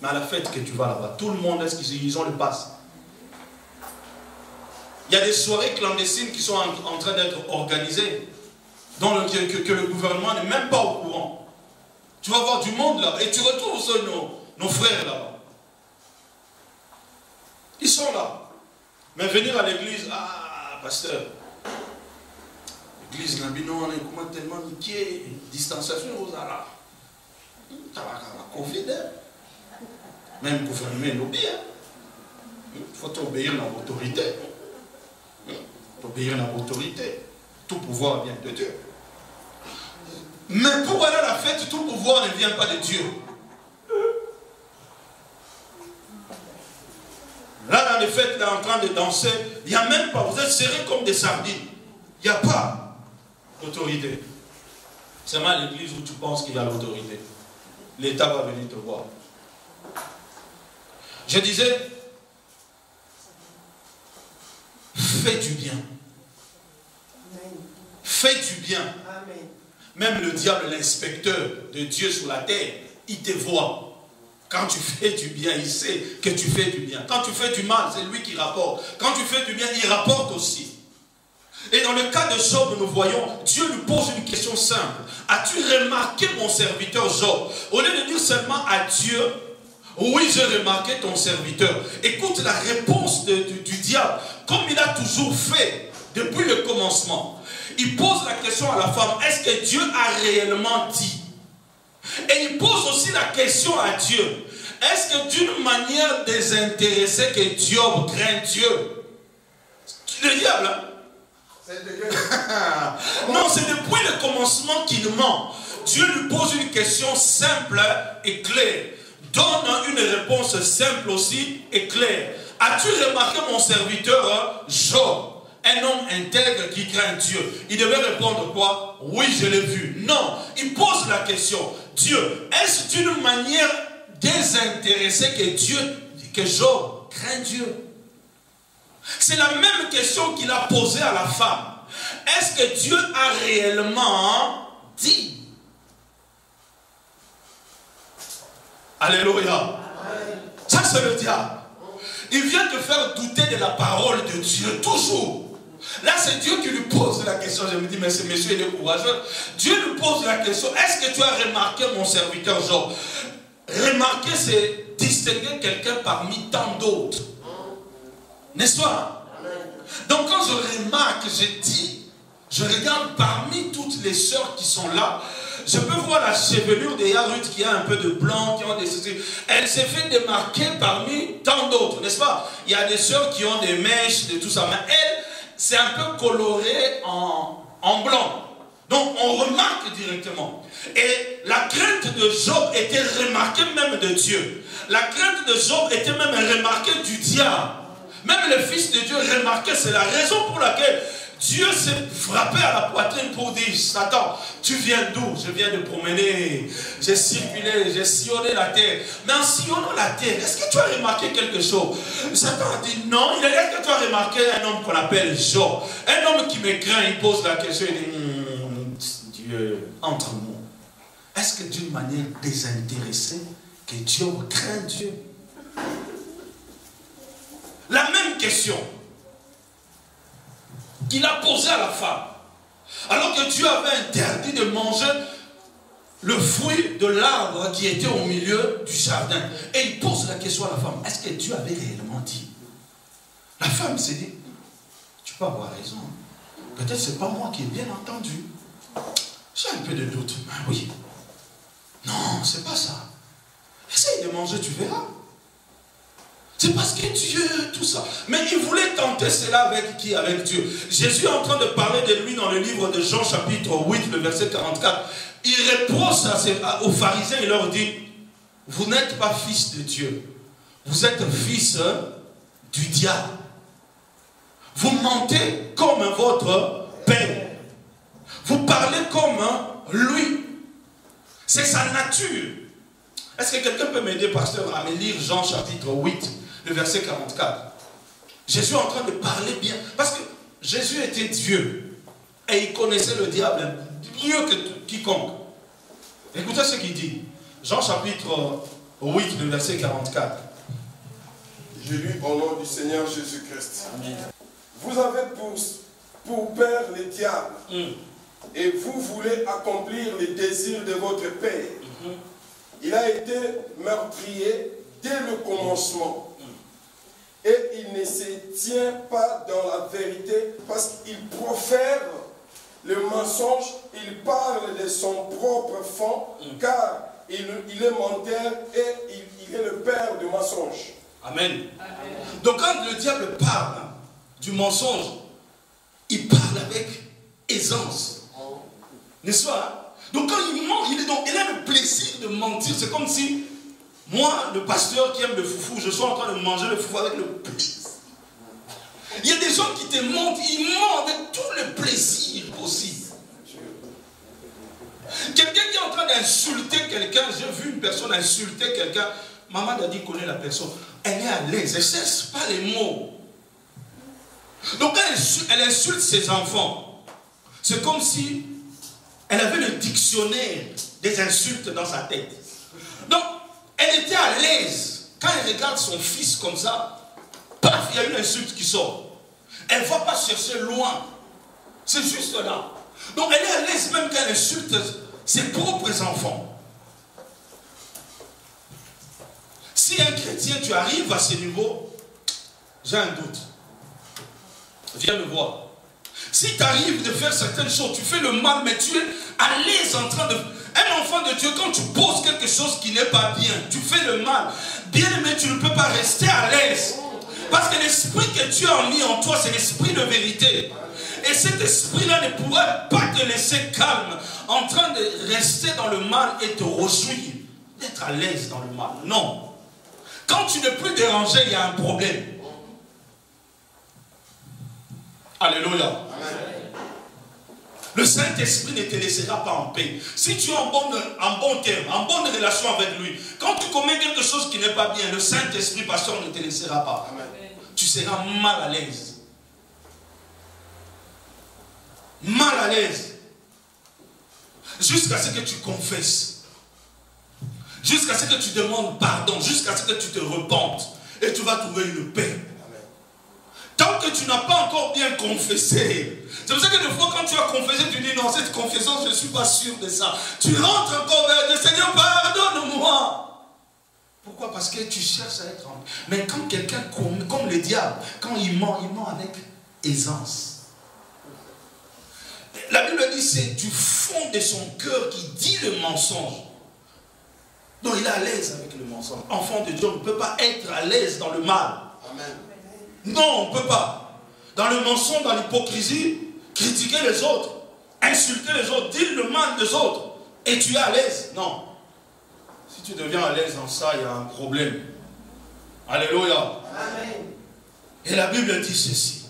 Mais à la fête que tu vas là-bas, tout le monde, est-ce qu'ils ont le pass? Il y a des soirées clandestines qui sont en train d'être organisées, que le gouvernement n'est même pas au courant. Tu vas voir du monde là-bas et tu retrouves nos frères là-bas. Ils sont là. Mais venir à l'église, ah, pasteur, l'église, on est tellement niqué, distanciation aux arabes. Tu as la Covid. Même le gouvernement l'obéit. Il faut obéir à l'autorité. Obéir à l'autorité. Tout pouvoir vient de Dieu. Mais pour aller à la fête, tout pouvoir ne vient pas de Dieu. Là, dans les fêtes, là, en train de danser, il n'y a même pas, vous êtes serrés comme des sardines. Il n'y a pas d'autorité. C'est mal l'église où tu penses qu'il y a l'autorité. L'État va venir te voir. Je disais, fais du bien. Fais du bien. Même le diable, l'inspecteur de Dieu sur la terre, il te voit. Quand tu fais du bien, il sait que tu fais du bien. Quand tu fais du mal, c'est lui qui rapporte. Quand tu fais du bien, il rapporte aussi. Et dans le cas de Job, nous voyons, Dieu lui pose une question simple. As-tu remarqué mon serviteur Job? Au lieu de dire seulement à Dieu, oui, j'ai remarqué ton serviteur. Écoute la réponse du diable, comme il a toujours fait depuis le commencement. Il pose la question à la femme, est-ce que Dieu a réellement dit? Et il pose aussi la question à Dieu. Est-ce que d'une manière désintéressée que Job craint Dieu? Le diable, hein? Non, c'est depuis le commencement qu'il ment. Dieu lui pose une question simple et claire. Donne une réponse simple aussi et claire. As-tu remarqué mon serviteur Job? Un homme intègre qui craint Dieu. Il devait répondre quoi? Oui, je l'ai vu. Non, il pose la question. Dieu, est-ce d'une manière désintéressée que Job craint Dieu? C'est la même question qu'il a posée à la femme. Est-ce que Dieu a réellement dit? Alléluia. Ça, c'est le diable. Il vient te faire douter de la parole de Dieu, toujours. Là, c'est Dieu qui lui pose la question. Je me dis, mais ce monsieur, il est courageux. Dieu lui pose la question. Est-ce que tu as remarqué mon serviteur Job? Remarquer, c'est distinguer quelqu'un parmi tant d'autres. N'est-ce pas? Donc, quand je remarque, je dis, Je regarde parmi toutes les sœurs qui sont là, je peux voir la chevelure de Ruth qui a un peu de blanc, qui ont des... Elle s'est fait démarquer parmi tant d'autres, n'est-ce pas? Il y a des sœurs qui ont des mèches, de tout ça, mais elle, c'est un peu coloré en blanc. Donc on remarque directement. Et la crainte de Job était remarquée même de Dieu. La crainte de Job était même remarquée du diable. Même le Fils de Dieu remarquait, c'est la raison pour laquelle Dieu s'est frappé à la poitrine pour dire, Satan, tu viens d'où? Je viens de promener, j'ai circulé, j'ai sillonné la terre. Mais en sillonnant la terre, est-ce que tu as remarqué quelque chose? Satan a dit non, il est que tu as remarqué un homme qu'on appelle Job. Un homme qui me craint, il pose la question, il dit, Dieu, entre nous, est-ce que d'une manière désintéressée, que Job craint Dieu? La même question qu'il a posée à la femme. Alors que Dieu avait interdit de manger le fruit de l'arbre qui était au milieu du jardin. Et il pose la question à la femme. Est-ce que Dieu avait réellement dit? La femme s'est dit, tu peux avoir raison. Peut-être c'est pas moi qui ai bien entendu. J'ai un peu de doute. Ben oui. Non, c'est pas ça. Essaye de manger, tu verras. C'est parce que Dieu, tout ça. Mais il voulait tenter cela avec qui? Avec Dieu. Jésus est en train de parler de lui dans le livre de Jean chapitre 8, le verset 44. Il reproche aux pharisiens, il leur dit, vous n'êtes pas fils de Dieu. Vous êtes fils du diable. Vous mentez comme votre père. Vous parlez comme lui. C'est sa nature. Est-ce que quelqu'un peut m'aider, pasteur, à me lire Jean chapitre 8, le verset 44? Jésus est en train de parler bien. Parce que Jésus était Dieu. Et il connaissait le diable mieux que quiconque. Écoutez ce qu'il dit. Jean chapitre 8, le verset 44. Je lis au nom du Seigneur Jésus-Christ. Vous avez pour père le diable. Et vous voulez accomplir les désirs de votre père. Il a été meurtrier dès le commencement. Et il ne se tient pas dans la vérité parce qu'il profère le mensonge. Il parle de son propre fond car il est menteur et il est le père du mensonge. Amen. Donc quand le diable parle du mensonge, il parle avec aisance. N'est-ce pas? Donc quand il ment, il a le plaisir de mentir. C'est comme si, moi, le pasteur qui aime le foufou, je sois en train de manger le foufou avec le plaisir. Il y a des gens qui te mentent, ils mentent avec tout le plaisir possible. Quelqu'un qui est en train d'insulter quelqu'un, j'ai vu une personne insulter quelqu'un, Maman Dadi connaît la personne, elle est à l'aise, elle ne cesse pas les mots. Donc elle insulte ses enfants. C'est comme si elle avait le dictionnaire des insultes dans sa tête. Donc, elle était à l'aise. Quand elle regarde son fils comme ça, paf, il y a une insulte qui sort. Elle ne va pas chercher loin. C'est juste là. Donc, elle est à l'aise même quand elle insulte ses propres enfants. Si un chrétien, tu arrives à ce niveau, j'ai un doute. Viens me voir. Si tu arrives de faire certaines choses, tu fais le mal, mais tu es à l'aise en train de... Un enfant de Dieu, quand tu poses quelque chose qui n'est pas bien, tu fais le mal. Bien aimé, tu ne peux pas rester à l'aise. Parce que l'esprit que Dieu a mis en toi, c'est l'esprit de vérité. Et cet esprit-là ne pourrait pas te laisser calme, en train de rester dans le mal et te réjouir, d'être à l'aise dans le mal. Non. Quand tu n'es plus dérangé, il y a un problème. Alléluia. Le Saint-Esprit ne te laissera pas en paix. Si tu es en bon terme, en bonne relation avec lui, quand tu commets quelque chose qui n'est pas bien, le Saint-Esprit, pasteur, ne te laissera pas. Amen. Tu seras mal à l'aise. Mal à l'aise. Jusqu'à ce que tu confesses. Jusqu'à ce que tu demandes pardon. Jusqu'à ce que tu te repentes. Et tu vas trouver une paix. Tant que tu n'as pas encore bien confessé. C'est pour ça que des fois quand tu as confessé, tu dis non, cette confession, je ne suis pas sûr de ça. Tu rentres encore vers le Seigneur, pardonne-moi. Pourquoi? Parce que tu cherches à être en... Mais quand quelqu'un, comme le diable, quand il ment avec aisance. dit c'est du fond de son cœur qui dit le mensonge. Donc il est à l'aise avec le mensonge. Enfant de Dieu, on ne peut pas être à l'aise dans le mal. Amen. Non, on ne peut pas. Dans le mensonge, dans l'hypocrisie, critiquer les autres, insulter les autres, dire le mal des autres, et tu es à l'aise. Non. Si tu deviens à l'aise dans ça, il y a un problème. Alléluia. Amen. Et la Bible dit ceci.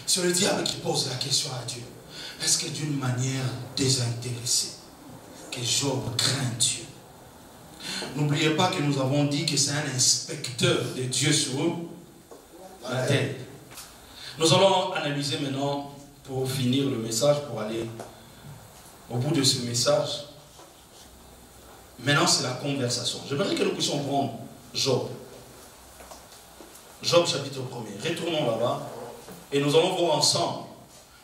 C'est le diable qui pose la question à Dieu. Est-ce que d'une manière désintéressée, que Job craint Dieu? N'oubliez pas que nous avons dit que c'est un inspecteur de Dieu sur la terre. Nous allons analyser maintenant, pour finir le message, pour aller au bout de ce message. Maintenant, c'est la conversation. J'aimerais que nous puissions prendre Job. Job chapitre 1er. Retournons là-bas et nous allons voir ensemble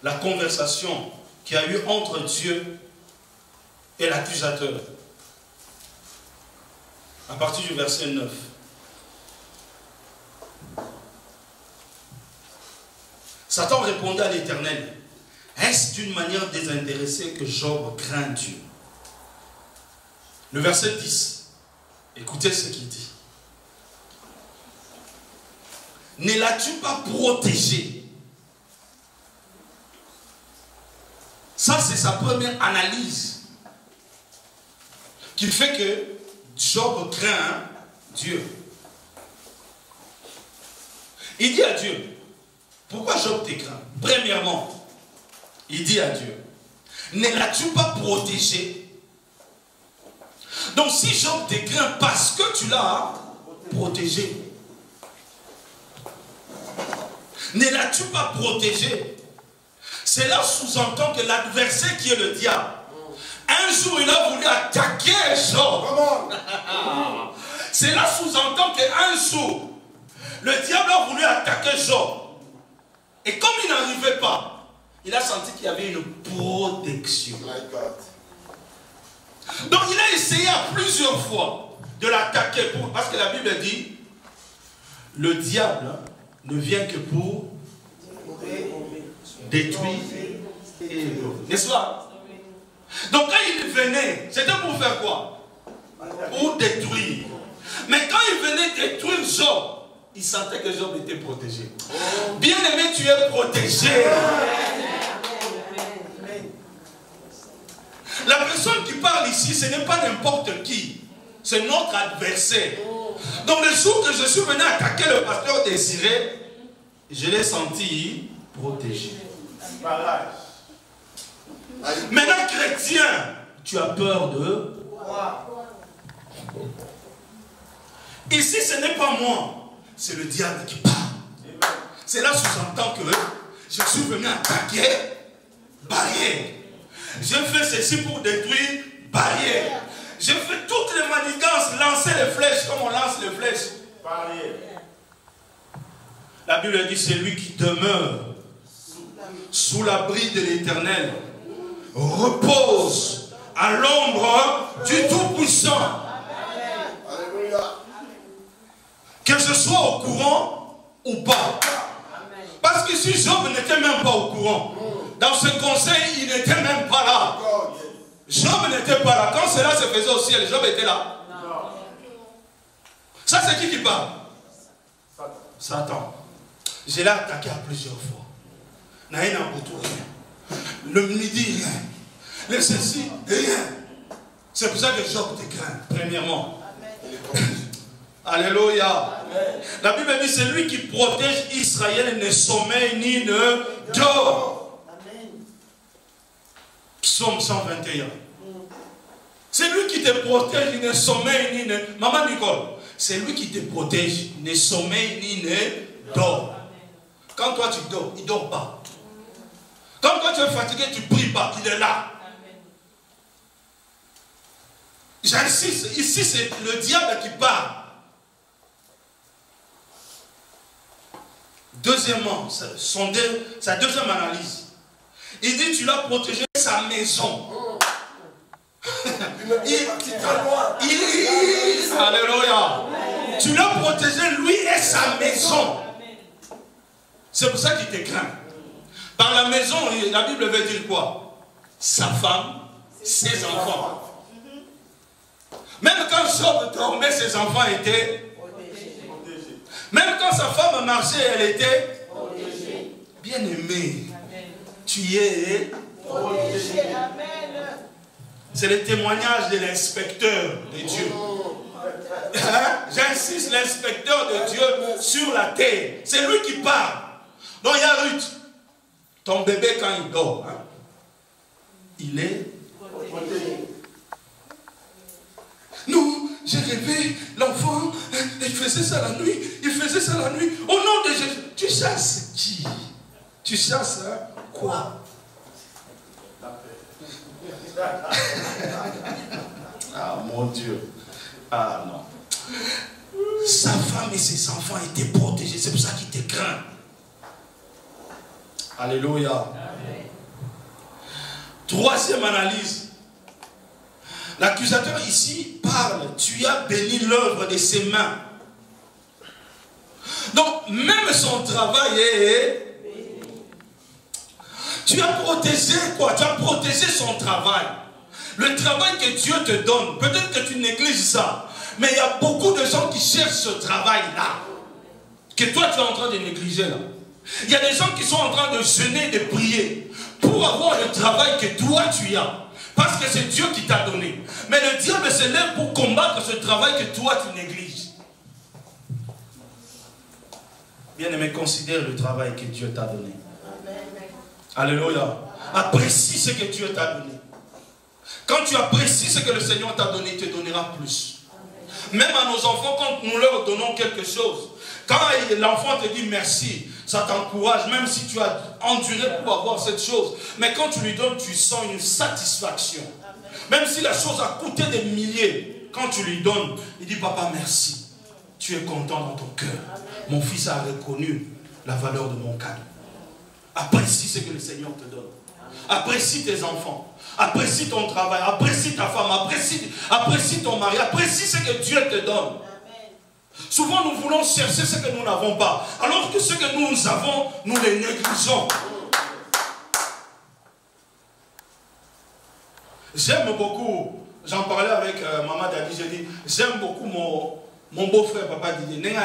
la conversation qu'il y a eu entre Dieu et l'accusateur. À partir du verset 9. Satan répondait à l'Éternel. Est-ce d'une manière désintéressée que Job craint Dieu? Le verset 10. Écoutez ce qu'il dit. Ne l'as-tu pas protégé? Ça, c'est sa première analyse qui fait que Job craint Dieu. Il dit à Dieu, pourquoi Job te craint? Premièrement, il dit à Dieu, ne l'as-tu pas protégé? Donc si Job te craint parce que tu l'as protégé, ne l'as-tu pas protégé? Cela sous-entend que l'adversaire qui est le diable, un jour il a voulu attaquer Job. Cela sous-entend qu'un jour, le diable a voulu attaquer Job. Et comme il n'arrivait pas, il a senti qu'il y avait une protection. Donc il a essayé à plusieurs fois de l'attaquer. Parce que la Bible dit, le diable ne vient que pour détruire et n'est-ce pas? Donc quand il venait, c'était pour faire quoi? Pour détruire. Mais quand il venait détruire Job, il sentait que Job était protégé. Bien-aimé, tu es protégé. La personne qui parle ici, ce n'est pas n'importe qui. C'est notre adversaire. Donc le jour que je suis venu attaquer le pasteur Désiré, je l'ai senti protégé. Maintenant, chrétien, tu as peur de... Ici, ce n'est pas moi, c'est le diable qui parle. Cela sous-entend que je suis venu attaquer, barrière. Je fais ceci pour détruire, barrière. Je fais toutes les manigances, lancer les flèches comme on lance les flèches, barrière. La Bible dit, c'est lui qui demeure sous l'abri de l'Éternel, repose à l'ombre du Tout-Puissant. Que je sois au courant ou pas. Parce que si Job n'était même pas au courant, dans ce conseil, il n'était même pas là. Job n'était pas là. Quand cela se faisait au ciel, Job était là. Ça, c'est qui parle? Satan. Je l'ai attaqué à plusieurs fois. Naïna Boutou, rien. Le midi, rien. Le ceci, rien. C'est pour ça que Job te craint, premièrement. Alléluia. La Bible dit, c'est lui qui protège Israël, ne sommeille ni ne dort. Psaume 121. C'est lui qui te protège, il ne sommeille ni ne... Maman Nicole, c'est lui qui te protège, ne sommeille ni ne dort. Quand toi tu dors, il ne dort pas. Quand toi tu es fatigué, tu ne pries pas, il est là. J'insiste, ici c'est le diable qui parle. Deuxièmement, sa deuxième analyse. Il dit, tu l'as protégé sa maison. Alléluia. Tu l'as protégé lui et sa maison. C'est pour ça qu'il te craint. Par la maison, la Bible veut dire quoi? sa femme, ses enfants. Même quand Job dormait, ses enfants étaient protégés. Même quand sa femme marchait, elle était protégée. Bien-aimé, tu es protégé. C'est le témoignage de l'inspecteur de Dieu. J'insiste, l'inspecteur de Dieu sur la terre. C'est lui qui parle. Donc il y a Ruth. Ton bébé, quand il dort, il est protégé. Nous, j'ai rêvé, l'enfant, il faisait ça la nuit, il faisait ça la nuit. Au nom de Jésus, tu chasses qui? Tu chasses quoi? Ah mon Dieu. Ah non. Sa femme et ses enfants étaient protégés, c'est pour ça qu'il te craint. Alléluia. Amen. Troisième analyse. L'accusateur ici parle, tu as béni l'œuvre de ses mains. Donc, même son travail est béni. Tu as protégé quoi? Tu as protégé son travail. Le travail que Dieu te donne, peut-être que tu négliges ça, mais il y a beaucoup de gens qui cherchent ce travail-là, que toi tu es en train de négliger là. Il y a des gens qui sont en train de jeûner, de prier, pour avoir le travail que toi tu as. Parce que c'est Dieu qui t'a donné. Mais le diable se lève pour combattre ce travail que toi tu négliges. Bien-aimé, considère le travail que Dieu t'a donné. Alléluia. Apprécie ce que Dieu t'a donné. Quand tu apprécies ce que le Seigneur t'a donné, il te donnera plus. Même à nos enfants, quand nous leur donnons quelque chose, quand l'enfant te dit merci, ça t'encourage, même si tu as enduré pour avoir cette chose. Mais quand tu lui donnes, tu sens une satisfaction. Même si la chose a coûté des milliers, quand tu lui donnes, il dit, papa, merci. Tu es content dans ton cœur. Mon fils a reconnu la valeur de mon cadeau. Apprécie ce que le Seigneur te donne. Apprécie tes enfants. Apprécie ton travail. Apprécie ta femme. Apprécie ton mari. Apprécie ce que Dieu te donne. Souvent, nous voulons chercher ce que nous n'avons pas. Alors que ce que nous avons, nous les négligeons. J'aime beaucoup, j'en parlais avec maman Dadi, j'ai dit, j'aime beaucoup mon beau-frère, papa Didier.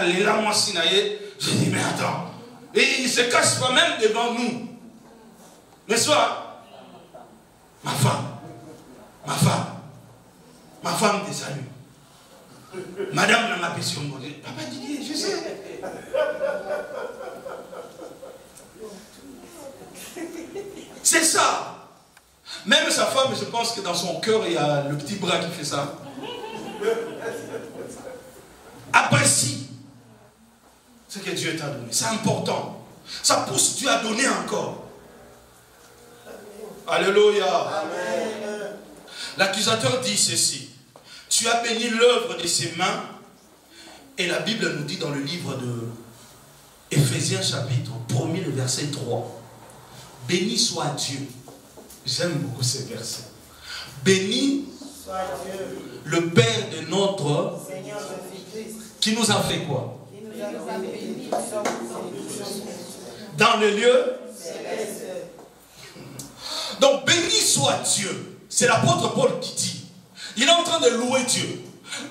J'ai dit, mais attends. Et il ne se cache pas même devant nous. Mais soit, ma femme te salue. Madame n'a pas sur moi. Papa Didier, je sais. C'est ça. Même sa femme, je pense que dans son cœur, il y a le petit bras qui fait ça. Apprécie ce que Dieu t'a donné. C'est important. Ça pousse Dieu à donner encore. Alléluia. L'accusateur dit ceci. Tu as béni l'œuvre de ses mains. Et la Bible nous dit dans le livre de Éphésiens chapitre 1er, le verset 3. Béni soit Dieu. J'aime beaucoup ces versets. Béni soit Dieu, le Père de notre Seigneur Jésus-Christ, qui nous a fait quoi? Qui nous a bénis dans le lieu céleste. Donc béni soit Dieu. C'est l'apôtre Paul qui dit. Il est en train de louer Dieu.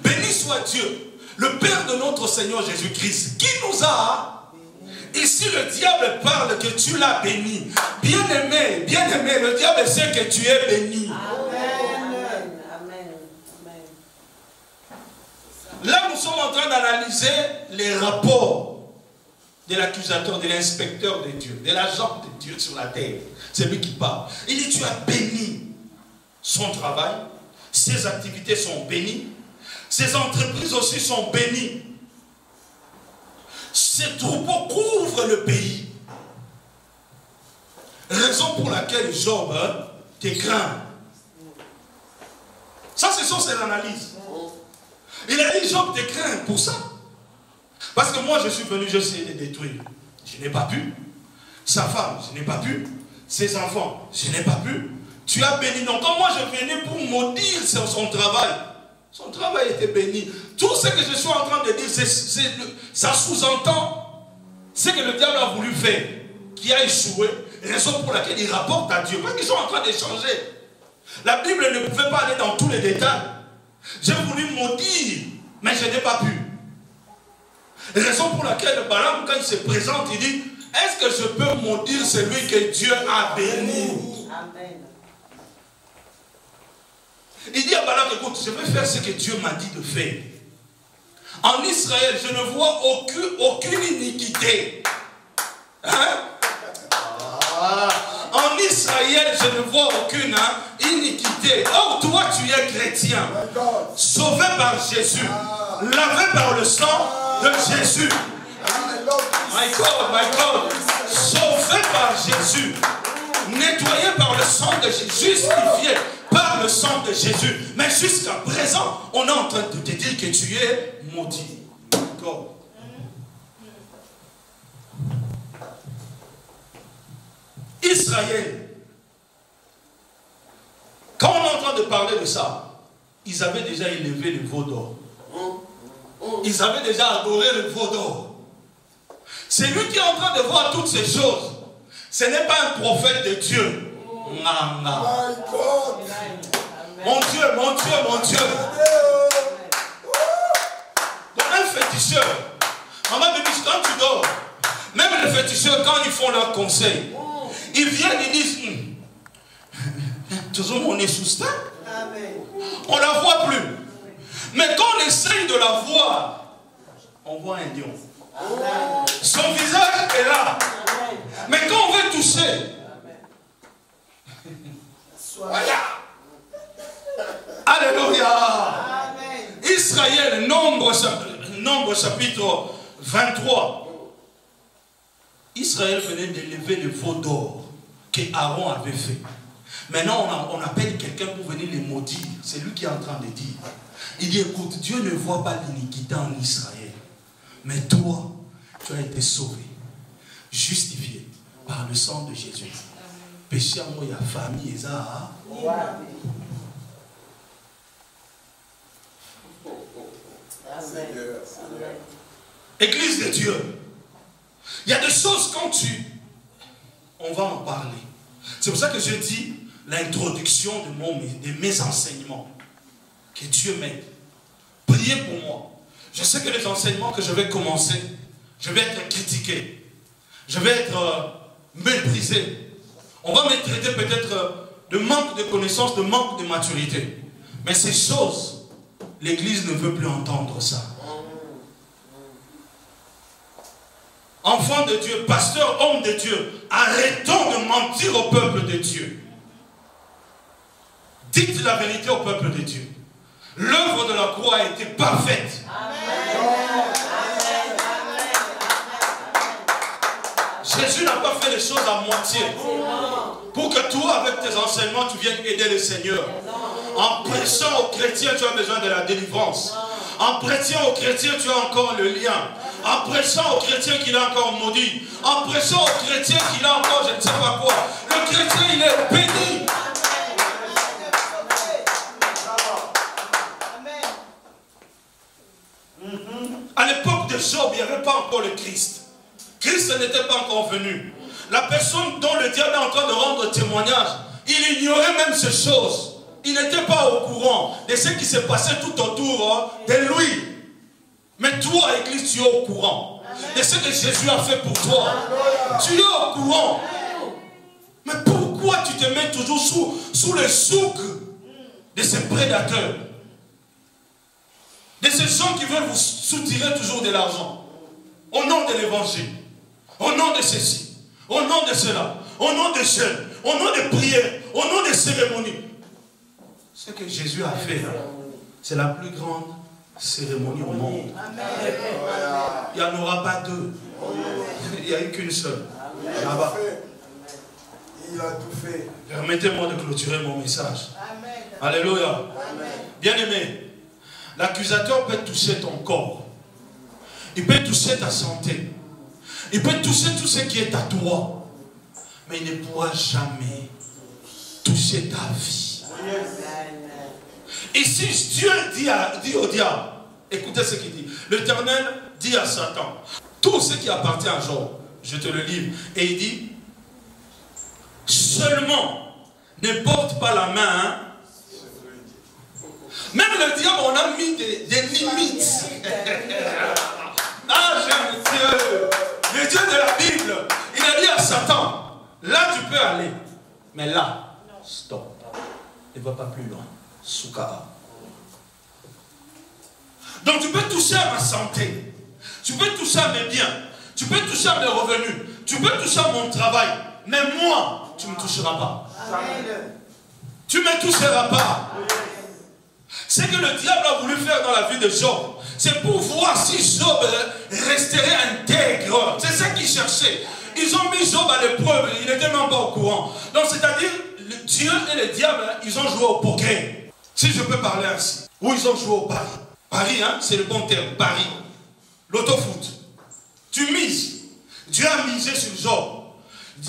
Béni soit Dieu, le Père de notre Seigneur Jésus-Christ, qui nous a. Ici, le diable parle que tu l'as béni. Bien-aimé, le diable sait que tu es béni. Amen. Amen. Là, nous sommes en train d'analyser les rapports de l'accusateur, de l'inspecteur de Dieu, de l'agent de Dieu sur la terre. C'est lui qui parle. Il dit, tu as béni son travail, ses activités sont bénies, ses entreprises aussi sont bénies. Ces troupeaux couvrent le pays. Raison pour laquelle Job te craint. Ça, ce sont ses analyses. Il a dit, Job te craint pour ça. Parce que moi, je suis venu, j'essaie de détruire. Je n'ai pas pu. Sa femme, je n'ai pas pu. Ses enfants, je n'ai pas pu. Tu as béni. Donc, quand moi, je venais pour maudire son travail, son travail était béni. Tout ce que je suis en train de dire, ça sous-entend ce que le diable a voulu faire, qui a échoué, raison pour laquelle ils rapportent à Dieu. Parce qu'ils sont en train d'échanger. La Bible ne pouvait pas aller dans tous les détails. J'ai voulu maudire, mais je n'ai pas pu. Raison pour laquelle Balaam, quand il se présente, il dit, est-ce que je peux maudire celui que Dieu a béni? Amen. Il dit à Balaam, écoute, je vais faire ce que Dieu m'a dit de faire. En Israël, je ne vois aucune iniquité. Hein? En Israël, je ne vois aucune iniquité. Or, toi, tu es chrétien, sauvé par Jésus, lavé par le sang de Jésus. My God, sauvé par Jésus, nettoyé par le sang de Jésus, justifié par le sang de Jésus. Mais jusqu'à présent, on est en train de te dire que tu es maudit. God. Israël, quand on est en train de parler de ça, ils avaient déjà élevé le veau d'or. Ils avaient déjà adoré le veau d'or. C'est lui qui est en train de voir toutes ces choses. Ce n'est pas un prophète de Dieu. Mon Dieu, mon Dieu, mon Dieu. Donc un féticheur, maman me dit, quand tu dors, même les féticheurs, quand ils font leur conseil, ils viennent, ils disent, toujours on est sous stade. On ne la voit plus. Mais quand on essaye de la voir, on voit un lion. Son visage est là. Mais quand on veut toucher, voilà. Alléluia. Israël, Nombre chapitre 23. Israël venait d'élever le veau d'or que Aaron avait fait. Maintenant, on appelle quelqu'un pour venir les maudire. C'est lui qui est en train de dire. Il dit, écoute, Dieu ne voit pas l'iniquité en Israël. Mais toi, tu as été sauvé, justifié par le sang de Jésus. Péché à moi, il y a famille, ça. Église de Dieu. Il y a des choses quand on va en parler. C'est pour ça que je dis l'introduction de mes enseignements. Que Dieu m'aide. Priez pour moi. Je sais que les enseignements que je vais commencer, je vais être critiqué. Je vais être méprisé. On va me traiter peut-être de manque de connaissance, de manque de maturité. Mais ces choses, l'Église ne veut plus entendre ça. Enfants de Dieu, pasteurs, hommes de Dieu, arrêtons de mentir au peuple de Dieu. Dites la vérité au peuple de Dieu. L'œuvre de la croix a été parfaite. Amen. Jésus n'a pas fait les choses à moitié. Pour que toi, avec tes enseignements, tu viennes aider le Seigneur. En prêchant aux chrétiens, tu as besoin de la délivrance. En prêchant aux chrétiens, tu as encore le lien. En prêchant aux chrétiens qu'il a encore maudit. En prêchant aux chrétiens qu'il a encore je ne sais pas quoi. Le chrétien, il est béni. À l'époque de Job, il n'y avait pas encore le Christ. Christ n'était pas encore venu. La personne dont le diable est en train de rendre témoignage, il ignorait même ces choses. Il n'était pas au courant de ce qui se passait tout autour de lui. Mais toi, Église, tu es au courant de ce que Jésus a fait pour toi. Tu es au courant. Mais pourquoi tu te mets toujours sous le souk de ces prédateurs? De ces gens qui veulent vous soutirer toujours de l'argent. Au nom de l'évangile. Au nom de ceci. Au nom de cela. Au nom des jeûnes. Au nom des prières. Au nom des cérémonies. Ce que Jésus a fait, c'est la plus grande cérémonie au monde. Il n'y en aura pas deux. Il n'y a eu qu'une seule. Là-bas. Il a tout fait. Permettez-moi de clôturer mon message. Alléluia. Bien-aimé, l'accusateur peut toucher ton corps. Il peut toucher ta santé. Il peut toucher tout ce qui est à toi. Mais il ne pourra jamais toucher ta vie. Et si Dieu dit au diable, écoutez ce qu'il dit. L'Éternel dit à Satan, tout ce qui appartient à Job, je te le livre. Et il dit, seulement ne porte pas la main. Hein. Même le diable, on a mis des limites. Ah, j'aime Dieu. Le Dieu de la Bible, il a dit à Satan, là tu peux aller, mais là, stop. Ne va pas plus loin. Soukara. Donc tu peux toucher à ma santé. Tu peux toucher à mes biens. Tu peux toucher à mes revenus. Tu peux toucher à mon travail. Mais moi, tu ne me toucheras pas. Amen. Tu ne me toucheras pas. Ce que le diable a voulu faire dans la vie de Job, c'est pour voir si Job resterait intègre. C'est ça qu'il cherchait. Ils ont mis Job à l'épreuve. Il n'était même pas au courant. Donc c'est-à-dire, Dieu et le diable, ils ont joué au poker. Si je peux parler ainsi. Ou ils ont joué au pari. Pari, hein, c'est le bon terme. Pari. L'autofoot. Tu mises. Dieu a misé sur Job.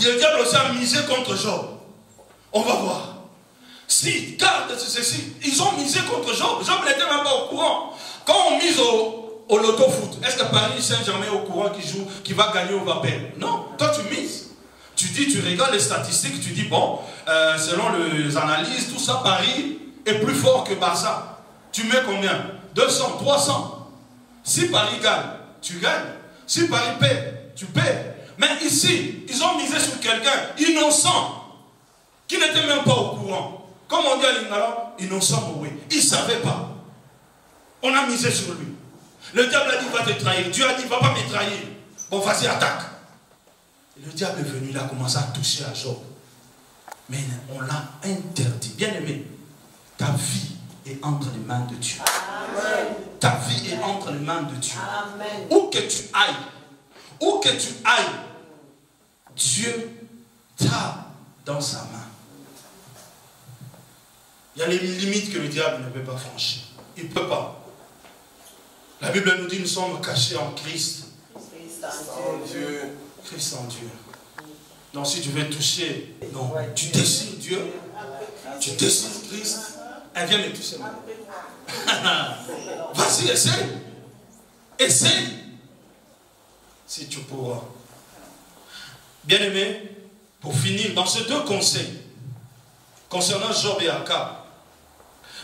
Le diable aussi a misé contre Job. On va voir. Si, garde ceci. Ils ont misé contre Job. Job n'était même pas au courant. Quand on mise au loto-foot, est-ce que Paris Saint-Germain est au courant qui joue, qui va gagner ou va perdre? Non. Toi, tu mises. Tu dis, tu regardes les statistiques, tu dis, bon, selon les analyses, tout ça, Paris est plus fort que Barça. Tu mets combien? 200, 300. Si Paris gagne, tu gagnes. Si Paris perd, tu perds. Mais ici, ils ont misé sur quelqu'un innocent, qui n'était même pas au courant. Comme on dit à l'Ingala, innocent, oui. Il ne savait pas. On a misé sur lui. Le diable a dit, va te trahir. Dieu a dit, va pas me trahir. Bon, vas-y, attaque. Et le diable est venu, il a commencé à toucher à Job. Mais on l'a interdit. Bien aimé, ta vie est entre les mains de Dieu. Amen. Ta vie est entre les mains de Dieu. Amen. Où que tu ailles, Dieu t'a dans sa main. Il y a les limites que le diable ne peut pas franchir. Il ne peut pas. La Bible nous dit, nous sommes cachés en Christ. Christ en Dieu. Christ en Dieu. Donc si tu veux toucher, non, tu désires Dieu, tu désires Christ, elle vient me toucher. Vas-y, essaye. Essaye. Si tu pourras. Bien aimé, pour finir, dans ces deux conseils, concernant Job et Akab,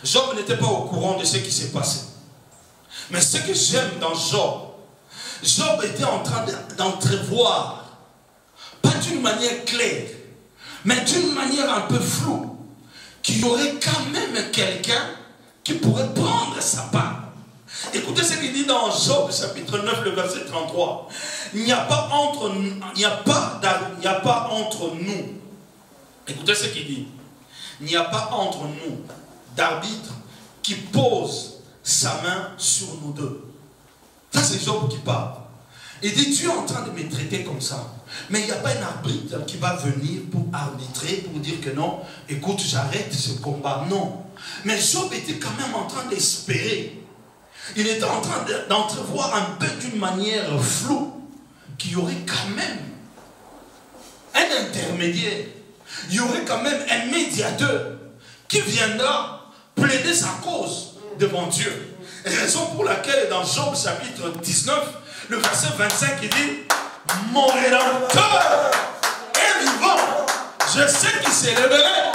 Job n'était pas au courant de ce qui s'est passé. Mais ce que j'aime dans Job, Job était en train d'entrevoir, pas d'une manière claire, mais d'une manière un peu floue, qu'il y aurait quand même quelqu'un qui pourrait prendre sa part. Écoutez ce qu'il dit dans Job, chapitre 9, le verset 33. Il n'y a pas entre nous. Écoutez ce qu'il dit. Il n'y a pas entre nous d'arbitre qui pose sa main sur nous deux. Ça, c'est Job qui parle. Il dit, Dieu est en train de me traiter comme ça. Mais il n'y a pas un arbitre qui va venir pour arbitrer, pour dire que non, écoute, j'arrête ce combat. Non. Mais Job était quand même en train d'espérer. Il était en train d'entrevoir un peu d'une manière floue qu'il y aurait quand même un intermédiaire. Il y aurait quand même un médiateur qui viendra plaider sa cause devant Dieu. Raison pour laquelle dans Job chapitre 19, le verset 25, il dit, mon Rédempteur est vivant. Je sais qu'il s'élèverait.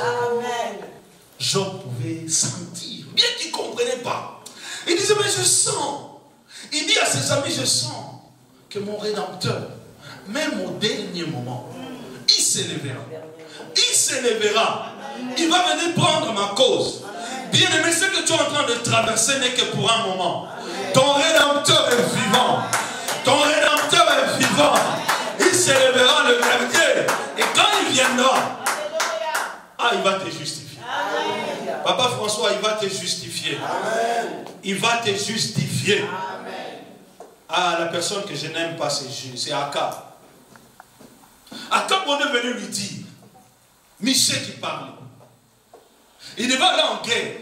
Amen. Job pouvait sentir, bien qu'il ne comprenait pas. Il disait, mais je sens. Il dit à ses amis, je sens que mon Rédempteur, même au dernier moment, il s'élèvera. Il s'élèvera. Il va venir prendre ma cause. Bien aimé, ce que tu es en train de traverser n'est que pour un moment. Ton Rédempteur est vivant. Ton Rédempteur est vivant. Il s'élèvera le dernier. Et quand il viendra, il va te justifier. Amen. Papa François, il va te justifier. Amen. Il va te justifier. Amen. La personne que je n'aime pas, c'est Akab. Akab, on est venu lui dire, Michel qui parle. Il devait aller en guerre.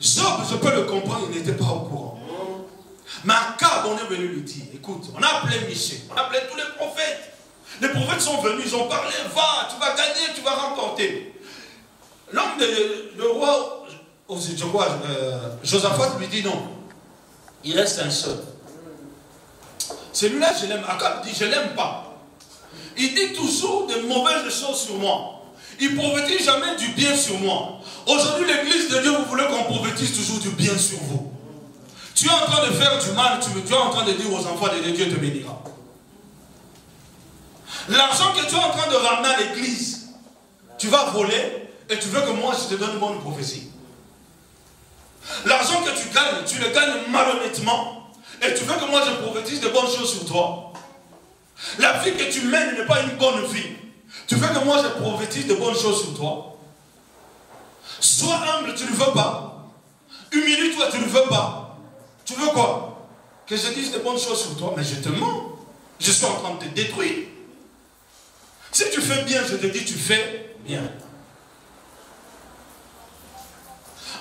Job, je peux le comprendre, il n'était pas au courant. Mais Akab, on est venu lui dire, écoute, on a appelé Michel, on a appelé tous les prophètes. Les prophètes sont venus, ils ont parlé, va, tu vas gagner, tu vas remporter. L'homme de roi, Josaphat lui dit non. Il reste un seul. Celui-là, je l'aime. Akab dit, je ne l'aime pas. Il dit toujours de mauvaises choses sur moi. Il ne prophétise jamais du bien sur moi. Aujourd'hui, l'église de Dieu, vous voulez qu'on prophétise toujours du bien sur vous. Tu es en train de faire du mal, tu es en train de dire aux enfants de Dieu te bénira. L'argent que tu es en train de ramener à l'église, tu vas voler et tu veux que moi je te donne une bonne prophétie. L'argent que tu le gagnes malhonnêtement et tu veux que moi je prophétise de bonnes choses sur toi. La vie que tu mènes n'est pas une bonne vie. Tu veux que moi je prophétise de bonnes choses sur toi. Sois humble, tu ne veux pas. Humilie-toi, tu ne veux pas. Tu veux quoi? Que je dise de bonnes choses sur toi, mais je te mens. Je suis en train de te détruire. Si tu fais bien, je te dis, tu fais bien.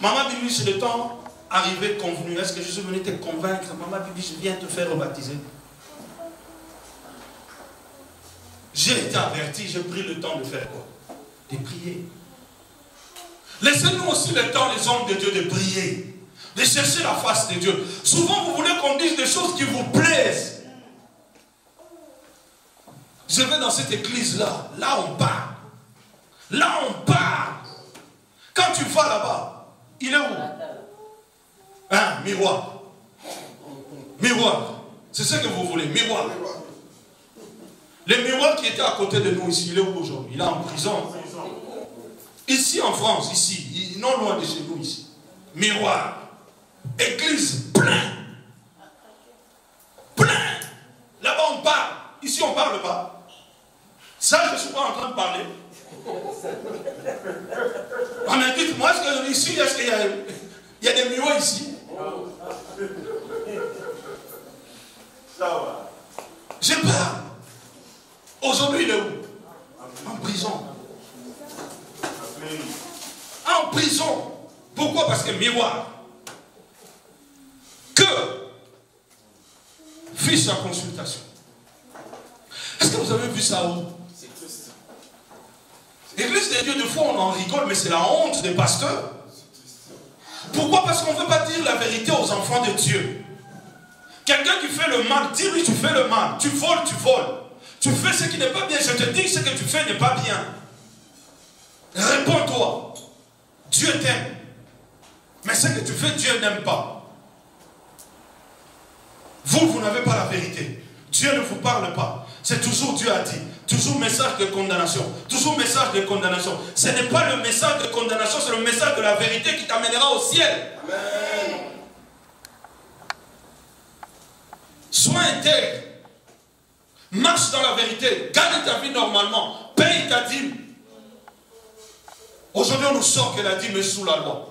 Maman Bibi, c'est le temps arrivé, convenu. Est-ce que je suis venu te convaincre? Maman Bibi, je viens te faire rebaptiser. J'ai été averti, j'ai pris le temps de faire quoi? De prier. Laissez-nous aussi le temps, les hommes de Dieu, de prier. De chercher la face de Dieu. Souvent, vous voulez qu'on dise des choses qui vous plaisent. Je vais dans cette église-là. Là, on parle. Là, on parle. Quand tu vas là-bas, il est où? Hein, miroir. Miroir. C'est ce que vous voulez, miroir. Le miroir qui était à côté de nous ici, il est où aujourd'hui? Il est en prison. Ici en France, ici, non loin de chez nous ici. Miroir. Église plein. Plein. Là-bas on parle. Ici on ne parle pas. Ça, je ne suis pas en train de parler. Ah, mais dites-moi, ici, est-ce qu'il y a des miroirs ici? Je parle. Aujourd'hui, il est où? En prison. En prison. Pourquoi? Parce que miroir. Que fit sa consultation. Est-ce que vous avez vu ça où? L'église de Dieu, des fois on en rigole, mais c'est la honte des pasteurs. Pourquoi? Parce qu'on ne veut pas dire la vérité aux enfants de Dieu. Quelqu'un qui fait le mal, dis-lui tu fais le mal. Tu voles, tu voles. Tu fais ce qui n'est pas bien. Je te dis que ce que tu fais n'est pas bien. Réponds-toi. Dieu t'aime. Mais ce que tu fais, Dieu n'aime pas. Vous n'avez pas la vérité. Dieu ne vous parle pas. C'est toujours Dieu a dit. Toujours message de condamnation. Toujours message de condamnation. Ce n'est pas le message de condamnation, c'est le message de la vérité qui t'amènera au ciel. Amen. Sois intègre. Marche dans la vérité. Gagne ta vie normalement. Paye ta dîme. Aujourd'hui, on nous sort que la dîme est sous la loi.